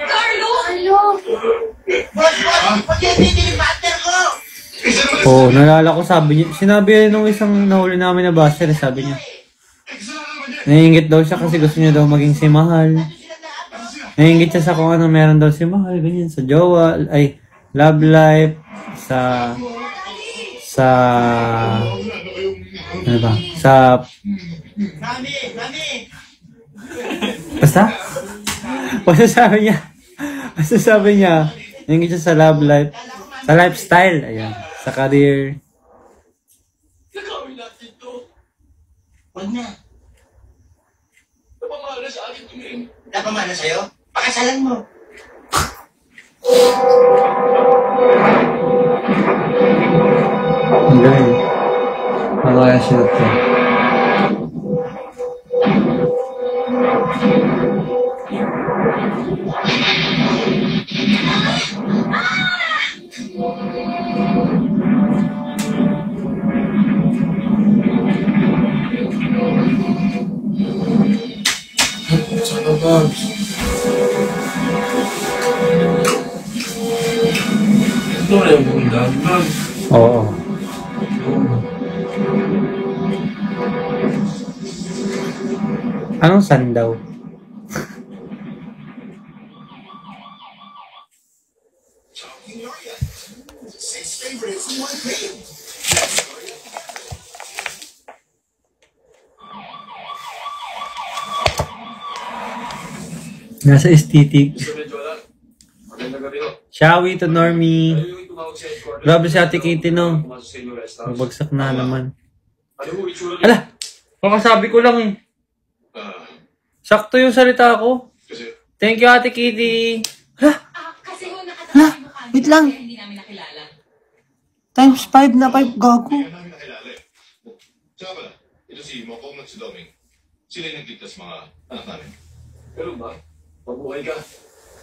Carlo! Boss! Huwag yan yung partner ko! Oo, nalala ko sabi niya. Sinabi niya nung isang nahuli namin na baser, sabi niya. Naiingit daw siya kasi gusto niya daw maging si Mahal. Naiingit siya sa kung ano meron daw si Mahal, ganyan. Sa jowa, love life, ano ba? Mami! Basta sabi niya, naiingit siya sa love life, sa lifestyle, ayan, sa career. Nagawin natin to. Huwag na. Napamahal na sa akin tumingin. Napamana sa'yo? Pakasalan mo. Ang galing. Ano kaya siya ito? Sana Babs. Ito na yung bundan, Babs. Oo. Anong sandaw? Nasa aesthetic. Shawi to Normie. Grabe si Ate Kitty, no? Mabagsak na naman. Ala! Kakasabi ko lang eh. Sakto yung salita ko. Thank you, Ate Kitty. Hala! Kasi ho, nakataas yung mukha niyo, Wait lang. kaya hindi namin nakilala. Times 5 na 5, gago. Kaya namin nakilala eh. Tsaka pala, ito si Mokong at si Doming. Sila yung nagligtas mga anak namin. Pero ba? Pabuhay ka.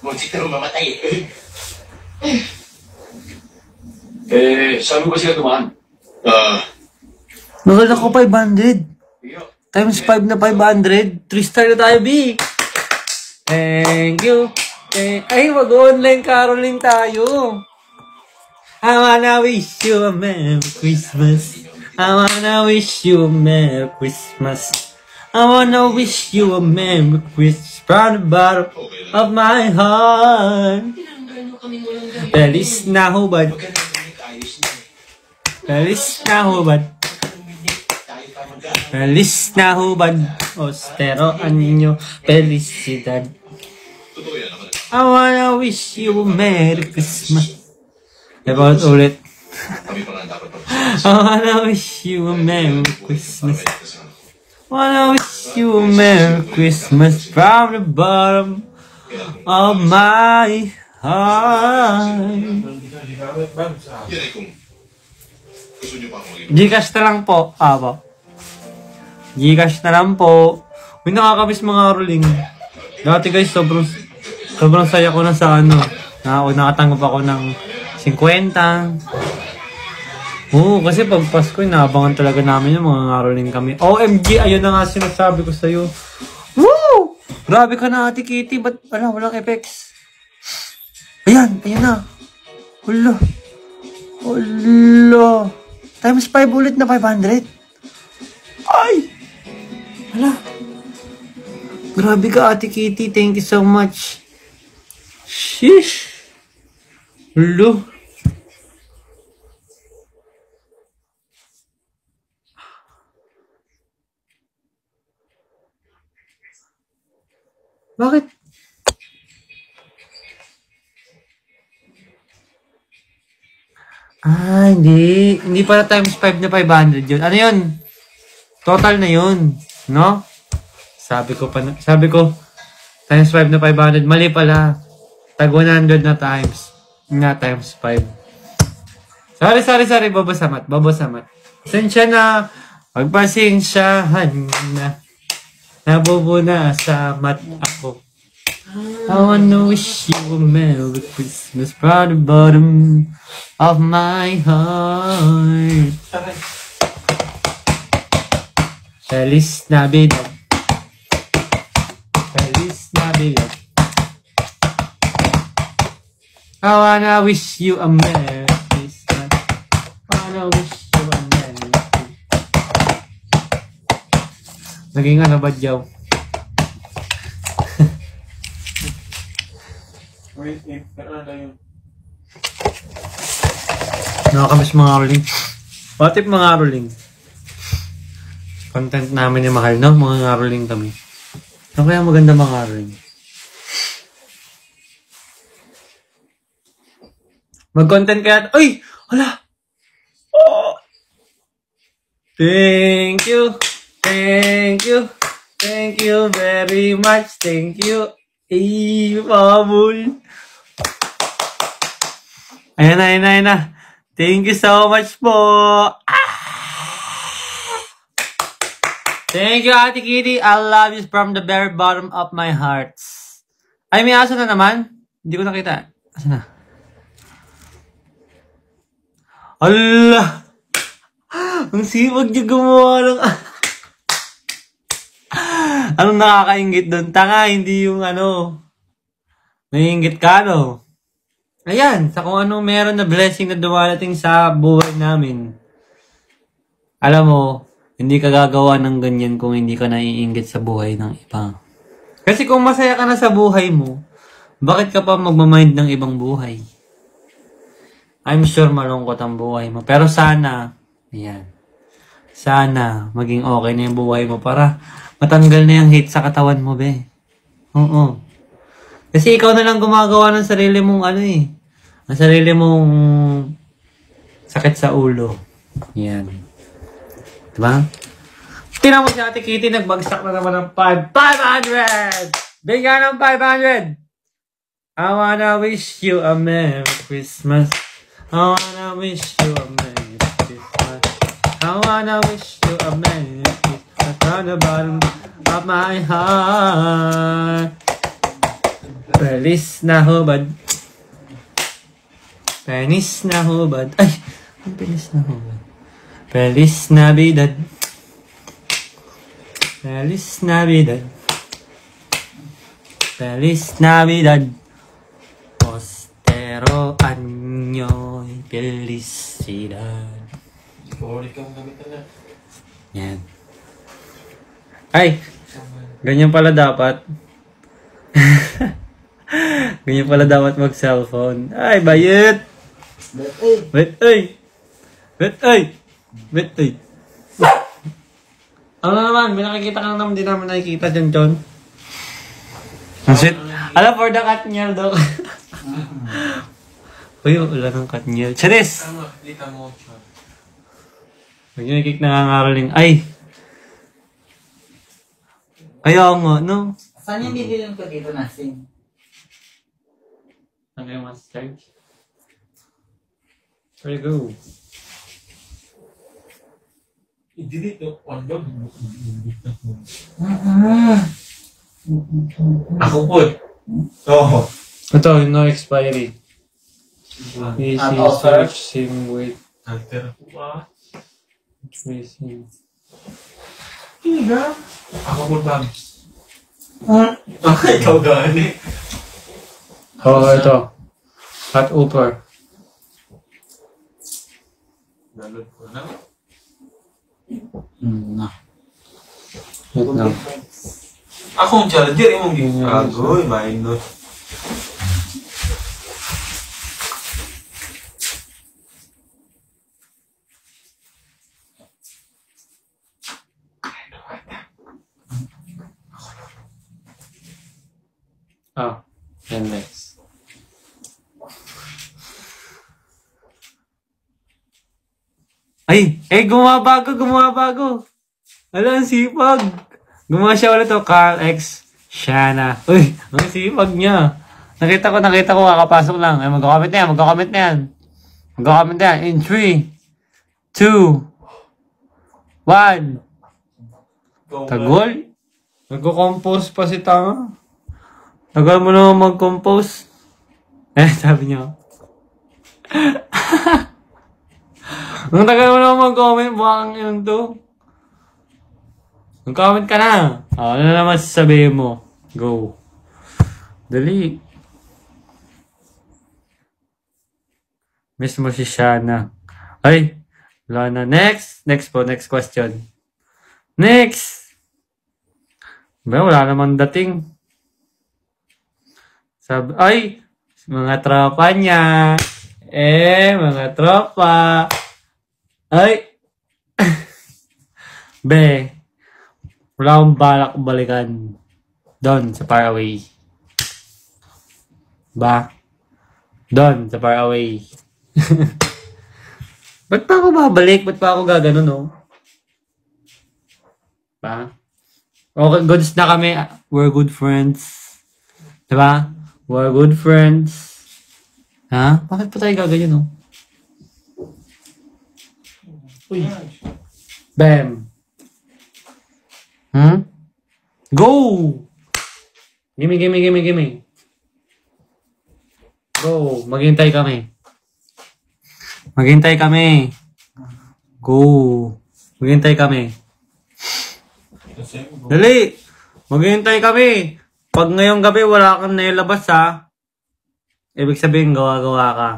Muntik na mamatay eh. Saan mo ba sila dumaan? Nakala ko 500. Times 5 na 500. 3-star na tayo, B. Thank you. Ay, mag-online caroling tayo. I wanna wish you a Merry Christmas. I wanna wish you a Merry Christmas. I wanna wish you a Merry Christmas from the bottom of my heart. Tinanggal mo kami walang gabi. Pelis na hubad. Pelis na hubad. Pelis na hubad. Ostero anyo felicidad. Totoo yan naman. I wanna wish you a Merry Christmas. Dapat ulit. Kami pa nga dapat I wanna wish you a Merry Christmas. Wanna wish you a Merry Christmas from the bottom of my heart. Yan ay kung gusto nyo pa akong maging. Gcash na lang po. Apo. Gcash na lang po. Uy, nakakamiss mga rolling. Dati guys, sobrang saya ko na sa ano. Nakatanggap ako ng 50. Oo, kasi pag Pasko, inaabangan talaga namin yung mga ngaroling kami. OMG, ayun na nga sinasabi ko sa'yo. Woo! Grabe ka na, Ate Kitty. Ba't walang effects? Ayan na. Hulo. Times 5 ulit na 500. Ay! Hala. Grabe ka, Ate Kitty. Thank you so much. Sheesh. Hulo. Bakit? Hindi. Hindi pala times 5 na 500 yun. Ano yun? Total na yun. No? Sabi ko, times 5 na 500. Mali pala. Tag 100 na times. Na times 5. Sorry. Babasamat. Sensya na. Pagpasensyahan na. Nabubuna sa mat ako. I wanna wish you a Merry Christmas from the bottom of my heart. Feliz Navidad. Feliz Navidad. I wanna wish you a Merry Christmas. I wanna wish you a Merry Christmas. Naging ano ba, Joe? Wait, ano yun? Nakakamiss mga rolling. What if mga rolling? Content namin yung mahal, no? Mga rolling kami. Ano kaya maganda mga rolling? Mag-content kaya... Ay! Hala! Oh! Thank you very much. Thank you. Pabul. Ayan na. Thank you so much po. Thank you, Ate Kitty. I love you from the very bottom of my heart. Ay, may aso na naman. Hindi ko nakita. Asan na? Allah! Ang sipag niya gumawa ng... Anong nakakaingit doon? Tanga, hindi yung naiingit ka, no? Ayan, sa kung anong meron na blessing na dumarating sa buhay namin. Alam mo, hindi ka gagawa ng ganyan kung hindi ka naiinggit sa buhay ng iba. Kasi kung masaya ka na sa buhay mo, bakit ka pa magmamind ng ibang buhay? I'm sure malungkot ang buhay mo. Pero sana, ayan, sana maging okay na yung buhay mo para matanggal na yung hate sa katawan mo, be. Oo. Kasi ikaw na lang gumagawa ng sarili mong ang sarili mong sakit sa ulo. Yan. Diba? Tingnan mo si Ate Kitty, nagbagsak na naman ng 500! Bigyan ng 500! I wanna wish you a Merry Christmas. I wanna wish you a Merry Christmas. I wanna wish you a Merry Christmas from the bottom of my heart. Feliz na hubad. Feliz na hubad. Ay! Ang Feliz na hubad. Feliz Navidad. Feliz Navidad. Feliz Navidad. Postero año y felicidad. Yan. Ay! Ganyan pala dapat. Ganyan pala dapat mag-cellphone. Ay, bayit! Bet. Ano naman? May nakikita ka naman, di namin nakikita dyan, John. Alam, for the Katniel, daw. Uy, wala ng Katniel. Charis! Kita mo siya. Pag nakikik nangangaroling, ay! Kaya nga, no? Saan yung bililin ko dito, Nasing? Saan kayo mas-charge? Where you go? I-delete yung on-log. Ako po. Oo. Ito, no expiry. Easy search, sim, wait. Alter ko ba? Tracing. Higa. Ako po ba? Ikaw gani. Oh, ito. Hot upper. Nalod ko na. Wait lang. Ako ang challenger, imong gikagoy, minus. And next. Ay! Gumawa bago! Ala, ang sipag! Gumawa siya ulit to, Carl X. Shana. Uy, ang sipag niya. Nakita ko, kakapasok lang. Ay, magkakomment na yan. In 3, 2, 1. Tagol? Nagko-compose pa si Tanga. Tagal mo naman mag-compose. Sabi niyo. Ang tagal mo naman mag-comment, bakang yun to. Mag-comment ka na. Ano naman sasabihin mo? Go. Dali. Miss mo si Shana. Ay, wala na. Next question. Next! Ba, wala naman dating. Sabi, ay! Mga tropa niya. Mga tropa. Ay! Be, wala akong balak balikan. Doon, sa Faraway. Ba? Doon, sa Faraway. Ba't pa ako babalik? Ba't pa ako gagano, no? Ba? Okay, goods na kami. We're good friends. Diba? We're good friends. Ha? Bakit pa tayo gaganyan, no? Uy. Bam. Go! Gimme. Go. Maghintay kami. Go. Maghintay kami. Dali! Maghintay kami. Pag ngayong gabi wala kang nailabas ha, ibig sabihin gawa-gawa ka.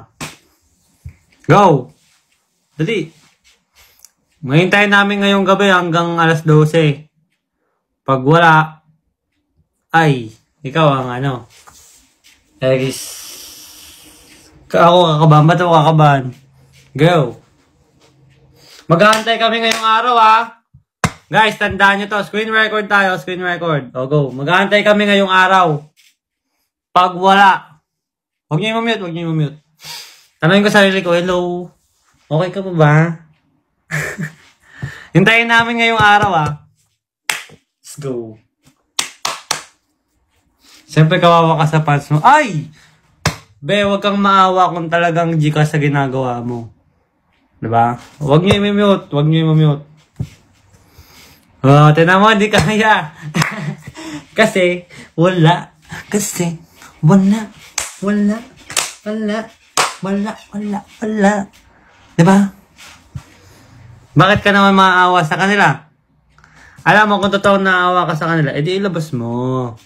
Go! Dali! Maghintay namin ngayong gabi hanggang alas 12. Pag wala, ay, ikaw ang ano. Guys, ako kakabahan. Ba't ako kakabahan? Go! Maghahantay kami ngayong araw ha. Guys, tandaan nyo to. Screen record tayo. Screen record. O, go. Maghahantay kami ngayong araw. Pag wala. Huwag nyo i-mute. Tanongin ko sarili ko, hello. Okay ka pa ba? Hintayin namin ngayong araw ha. Let's go. Siyempre kawawa ka sa fans mo. Ay! Be, huwag kang maawa kung talagang G ka sa ginagawa mo. Diba? Huwag nyo i-mute. Oh, tinan mo, di kaya. Kasi, wala. Diba? Bakit ka naman maaawa sa kanila? Alam mo, kung totoong naawa ka sa kanila, edi ilabas mo.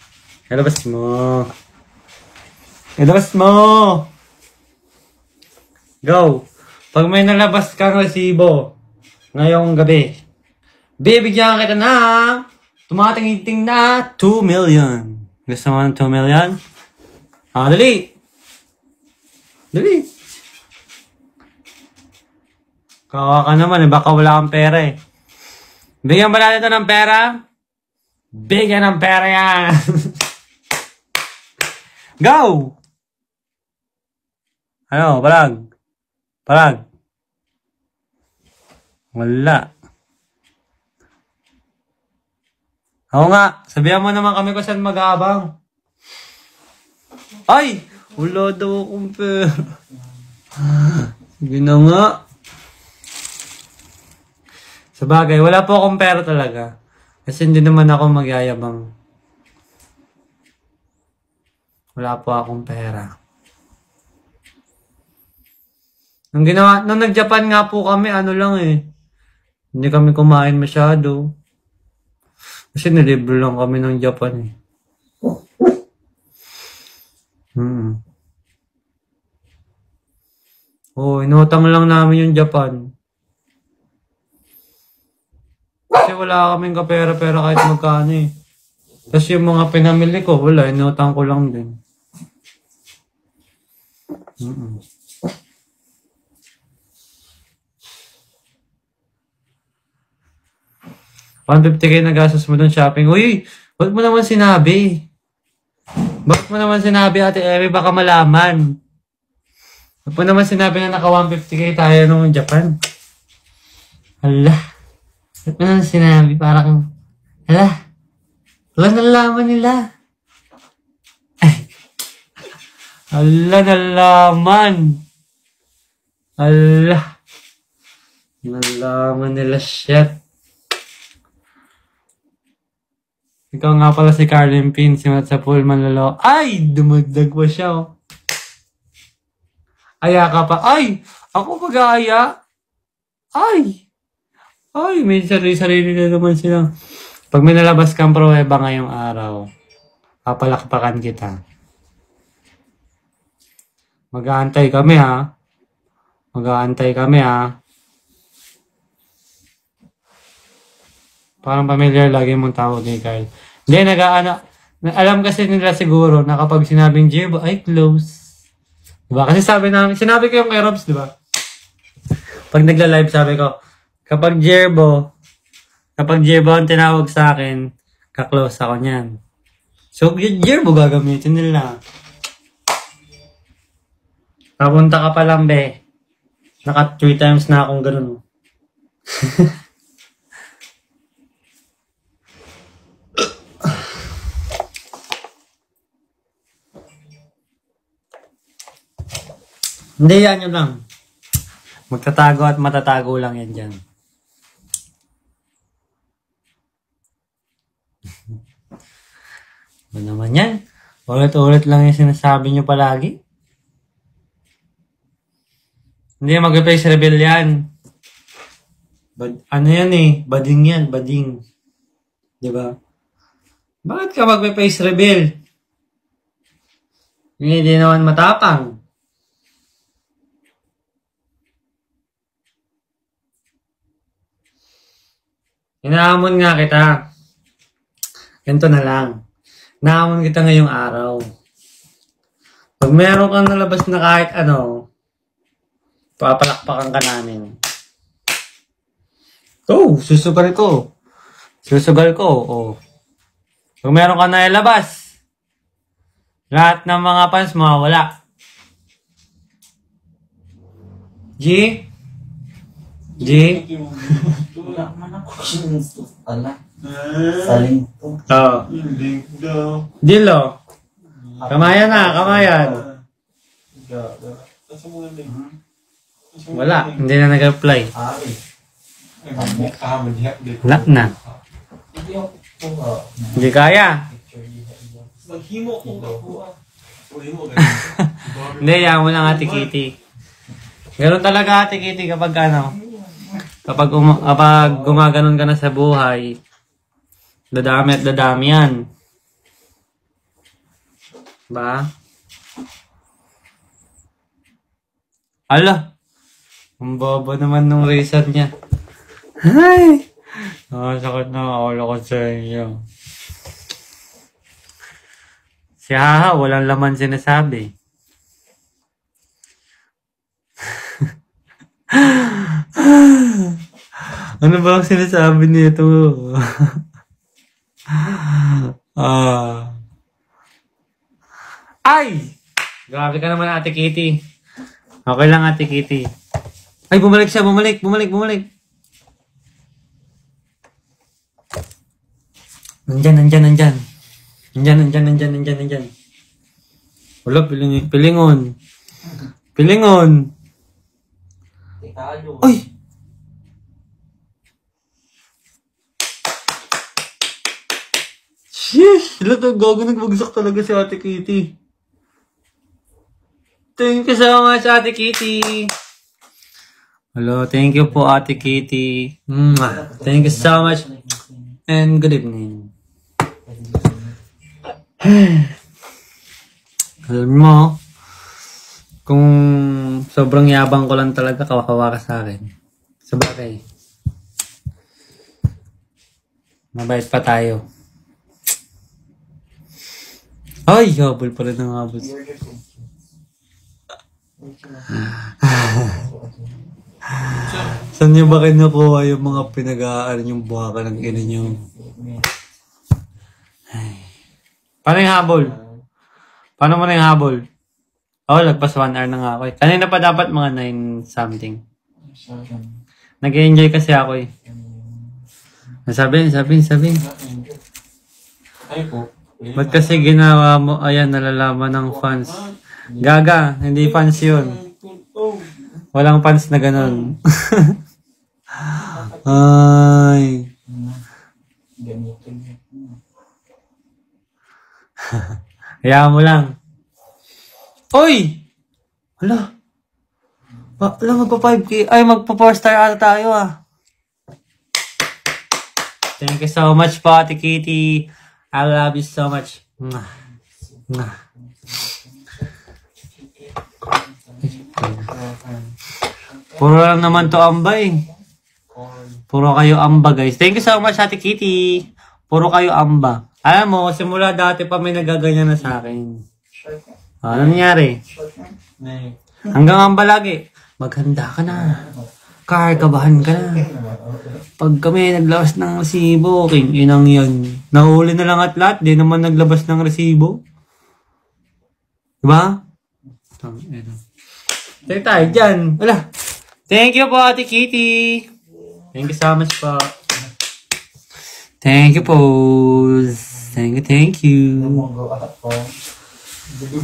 Go! Pag may nalabas kang resibo ngayong gabi, bibigyan kita na tumating na 2 million. Gusto mo ng 2 million? Dali! Kawawa ka naman baka wala kang pera eh. Bigyan ba natin ito ng pera? Bigyan ng pera yan! Go! Ano, Parag. Wala. Oo nga, sabihan mo naman kami kung saan mag-aabang. Ay! Wala daw akong pera. Sige na nga. Sabagay, wala po akong pera talaga. Kasi hindi naman ako magyayabang. Wala po akong pera. Nung nag-Japan nga po kami, ano lang eh. Hindi kami kumain masyado. Kasi nilibre lang kami ng Japan eh. Inutang lang namin yung Japan. Kasi wala kaming kapera-pera kahit magkano eh. Tapos yung mga pinamili ko, wala. Inutang ko lang din. 150k na gastos mo dun shopping. Uy, bakit mo naman sinabi? Ate Eri? Baka malaman. Bakit mo naman sinabi na naka 150k tayo nung Japan? Hala. Bakit mo naman sinabi? Parang, hala. Wala nalaman nila. Ay. Hala, nalaman. Hala. Nalaman nila, shit. Ikaw nga pala si Carlin Pin, simulat sa pool manlolo. Ay! Dumagdag pa siya, oh. Aya ka pa. Ay! Ako pag-aaya? Ay! Ay! May sarili na naman sila. Pag may nalabas kang pruweba ngayong araw, papalakpakan kita. Mag-aantay kami, ha? Parang familiar lagi mong tawag ni Kyle. Hindi, alam kasi nila siguro na kapag sinabing Jerbo, ay close. Diba? Kasi sinabi ko yung kay Robs, diba? Pag nagla-live, sabi ko, kapag Jerbo ang tinawag sa akin, ka-close ako niyan. So, Jerbo gagamitin nila. Papunta ka pa lang, be. Naka 3 times na akong ganun. Hindi, yan yun lang. Magtatago at matatago lang yan dyan. Ano naman yan? Ulit-ulit lang yung sinasabi nyo palagi. Hindi, mag-face reveal yan. Ano yan eh? Bading yan, bading. Diba? Bakit ka mag-face reveal? Hindi naman matapang. Inaamon nga kita. Ganito na lang. Inaamon kita ngayong araw. Pag meron kang nalabas na kahit ano, papalakpakan ka namin. Oh, susugal ko. Susugal ko, oh. Pag meron ka na ilabas, lahat ng mga fans mawawala. G? G? Wala man ako sinusto. Ala. Saling to. Oo. Dilo. Kamayan na, kamayan. Wala, hindi na nag-reply. Wala na. Hindi kaya. Hindi, yan mo lang Ate Kitty. Ganun talaga Ate Kitty kapag ano, kapag gumaganon ka na sa buhay, dadami at dadami yan. Ba? Ala! Ang baba naman nung reason niya. Ay! Sakit na ulo ko sa inyo. Si Haha, walang laman sinasabi. Ano ba ang sinasabi nito? Ay! Grabe ka naman Ate Kitty. Okay lang Ate Kitty. Ay, bumalik siya. Bumalik. Nandyan. Wala, pilingon. Ay! Sheesh! Sila to, gago nagbagsak talaga si Ate Kitty. Thank you so much, Ate Kitty. Hello, thank you po, Ate Kitty. Thank you so much. And good evening. Alam mo, kung sobrang yabang ko lang talaga, kawawa ka sa akin. Sabagay. Mabait pa tayo. Ay, habol pa rin ang habol. Saan niyo ba kinukuha yung mga pinag-aaral yung buhaka ng ina niyo? Paano yung habol? Paano mo na yung habol? Oh, lagpas 1 hour na nga ako eh. Kanina pa dapat mga 9 something. Nag-enjoy kasi ako eh. Sabihin. Ay po. Ba't kasi ginawa mo? Ayan, nalalaman ng fans. Gaga, hindi fans yun. Walang fans na ganun. Ay. Hayaan mo lang. Oy! Hala. Hala, magpa-5K. Ay, magpa-4 star ata tayo ah. Thank you so much po, Ate Kitty. I love you so much. Puro lang naman to amba eh. Puro kayo amba guys. Thank you so much Ate Kitty. Puro kayo amba. Alam mo, simula dati pa may nagaganyan na sa akin. Ano nangyari? Hanggang amba lagi. Maghanda ka na. Kabahan ka na. Pag kami naglabas ng resibo, king inang yan. Nahuli na lang at lahat. Di naman naglabas ng resibo. Diba? Tayo tayo dyan. Wala. Thank you po, Ate Kitty. Thank you so much po. Thank you po. Thank you.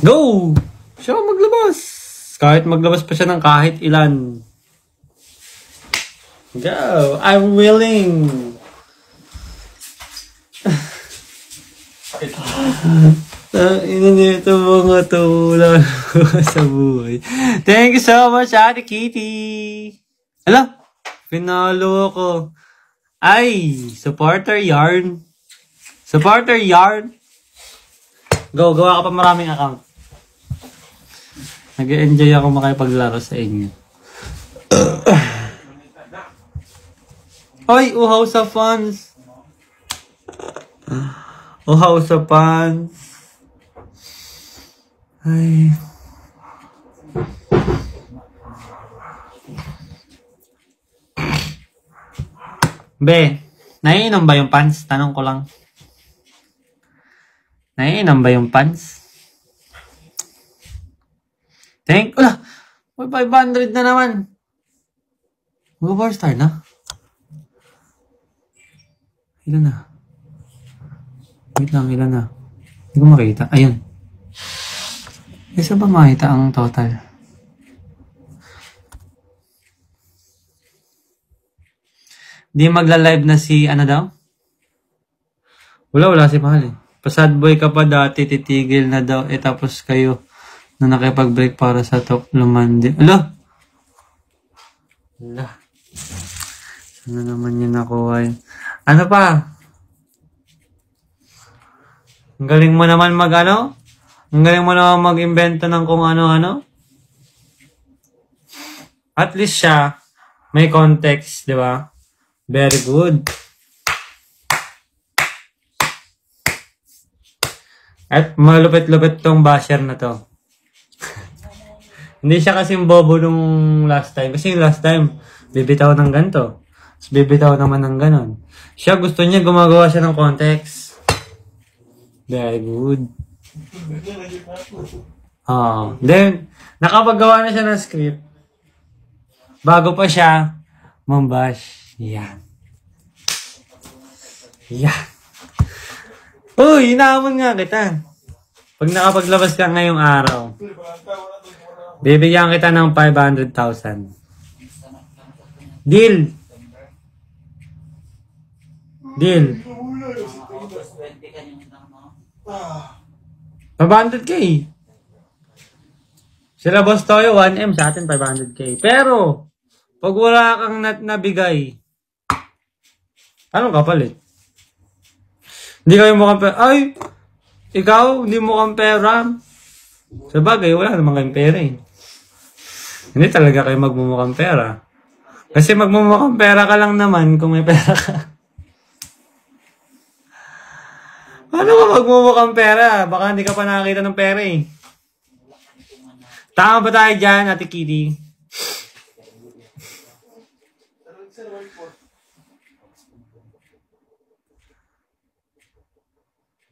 Go! Siya maglabas. Kahit maglabas pa siya ng kahit ilan. Go! I'm willing! Ina nito mga to. Wala sa buhay. Thank you so much, Ate Kitty! Ala! Pinalo ako. Ay! Supporter yarn. Supporter yarn. Go! Gawa ka pa maraming account. Nag-enjoy ako makipaglaro sa inyo. Hoy, uhaw sa fans. Uhaw sa fans. Ay. Be, naiinom ba yung pants? Tanong ko lang. Naiinom ba yung pants? Wala. May 500 na naman. Mag-bar star na. Ilan na? Wait lang, ilan na? Hindi ko makita. Ayun. Isa ba makita ang total? Di magla-live na si ano daw? Wala si Mahal eh. Pa-sad boy ka pa dati, titigil na daw. Tapos kayo na nakipag-break para sa top lumandi. Ala! Sana naman yun nakuha yun. Ano pa? Ang galing mo naman mag-ano? Ang galing mo naman mag-invento ng kung ano-ano? At least siya, may context, di ba? Very good. At malupit-lupit tong basher na to. Hindi siya kasing bobo nung last time. Kasi yung last time, bibitaw ng ganito. Bibitaw naman ng ganon. Siya gusto niya gumagawa siya ng context. Very good. Then, nakapagawa na siya ng script. Bago pa siya, mambash. Yan. Uy, inaamon nga kita. Pag nakapaglabas ka ngayong araw, bibigyan kita ng 500,000. Deal. 500k. Sila Boss Toyo, 1M, sa atin 500k. Pero, pag wala kang nabigay, anong kapalit? Hindi kayo mukhang pera. Ay! Ikaw, hindi mukhang pera. Sa bagay, wala naman kayong pera eh. Hindi talaga kayo magmumukhang pera. Kasi magmumukhang pera ka lang naman kung may pera ka. Ano ka magmumukhang pera? Baka hindi ka pa nakakita ng pera eh. Tama ba tayo dyan, Ate Kitty?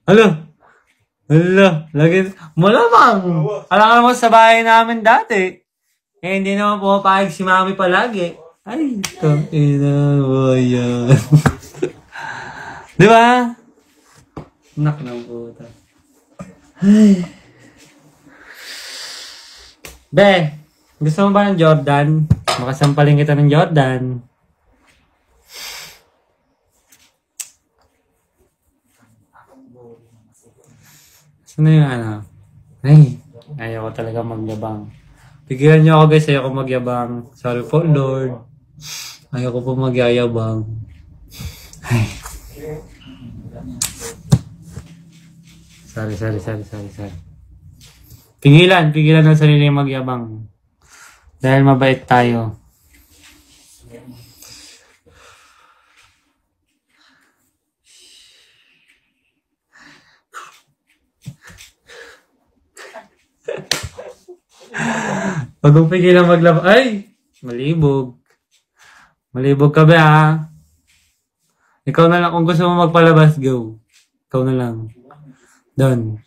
Hala, lagi, malamang. Alam ka naman sa bahay namin dati. Eh, hindi naman pumapayag si Mami palagi. Ay, ina mo yan. Di ba? Nak ng puta. Ay. Be, gusto mo ba ng Jordan? Makasampaling kita ng Jordan. Sino yung ano? Ay, ayaw ko talaga magyabang. Pigilan niyo ako guys, ayaw ko magyabang. Sorry po Lord. Ayaw ko po magyayabang. Ay. Sorry. Pigilan ng sarili magyabang. Dahil mabait tayo. Pag pigilan maglabas, ay! Malibog. Malibog ka ba ha? Ikaw na lang, kung gusto mo magpalabas, go. Ikaw na lang. Doon.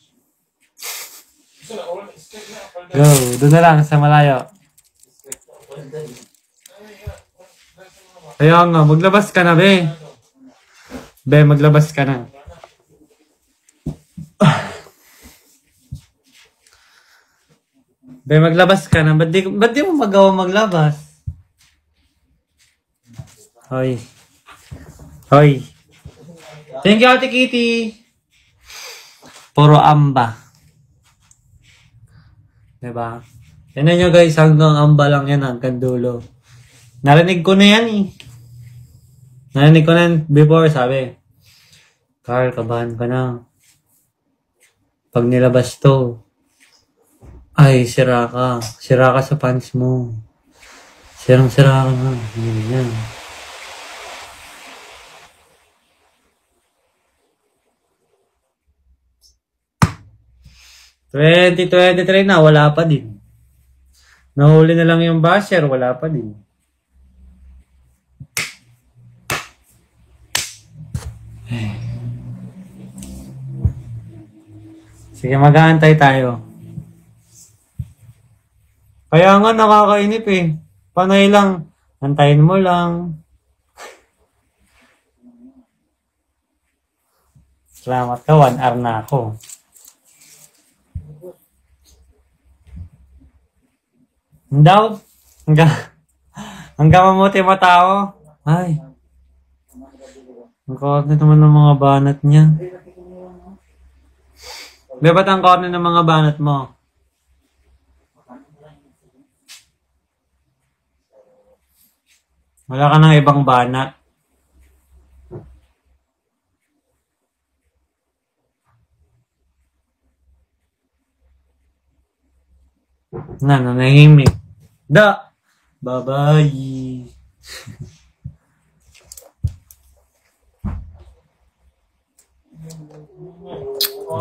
Go. Doon na lang, sa malayo. Kaya nga, maglabas ka na, be. Be, maglabas ka na. Be, maglabas ka na. Ba't di mo magawa maglabas? Hoy. Hoy. Thank you, Ate Kitty. Puro amba. Diba? Tignan nyo guys, hanggang amba lang yan, hanggang dulo. Narinig ko na yan eh. Narinig ko na yan before, sabi. Carl, kabahan ka na. Pag nilabas to, ay, sira ka. Sira ka sa pants mo. Sirang-sira ka na. Yan. 2023 na, wala pa din. Nahuli na lang yung basher, wala pa din. Sige, mag-aantay tayo. Kaya nga nakakainip eh. Panay lang. Antayin mo lang. Salamat ka, 1 hour na ako. Daw, hanggang mamuti mo tao. Ay. Ang korne naman ng mga banat niya. Ba't ang korne ng mga banat mo? Wala ka ng ibang banat. Nanahimik. Da! Bye-bye.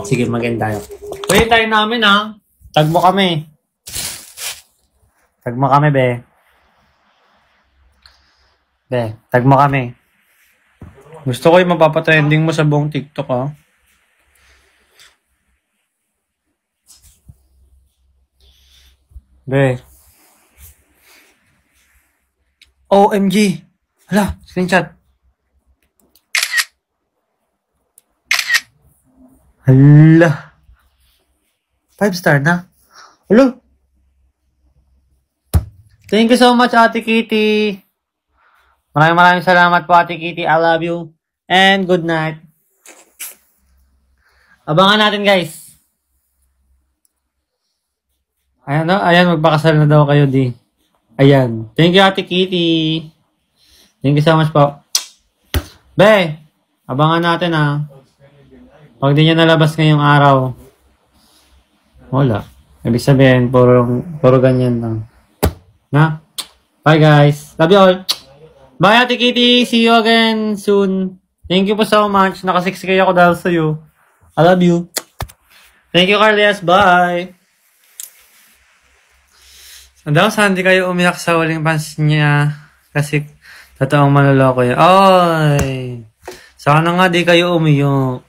Sige, maganda tayo. Pwede tayo namin ha. Tag mo kami. Tag mo kami, be. Be, tag mo kami. Gusto ko yung mapapatrending mo sa buong TikTok ha. Be. OMG. Hala, screenshot. Hala. 5-star na. Hello. Thank you so much, Ate Kitty. Maraming salamat po, Ate Kitty. I love you. And good night. Abangan natin, guys. Ayan, no? Ayan, magpakasal na daw kayo, di. Ayan. Thank you, Ate Kitty. Thank you so much po. Be, abangan natin, ha. Pag di niya nalabas ngayong araw, wala. Ibig sabihin, puro ganyan lang. Na? Bye, guys. Love you all. Bye, Ate Kitty. See you again soon. Thank you po so much. Naka 6K ako dahil sa'yo. I love you. Thank you, Carlias. Bye. Daw, saan di kayo umiyak sa huling pants niya? Kasi, totoong manloloko yun. Oy! Sana nga di kayo umiyok.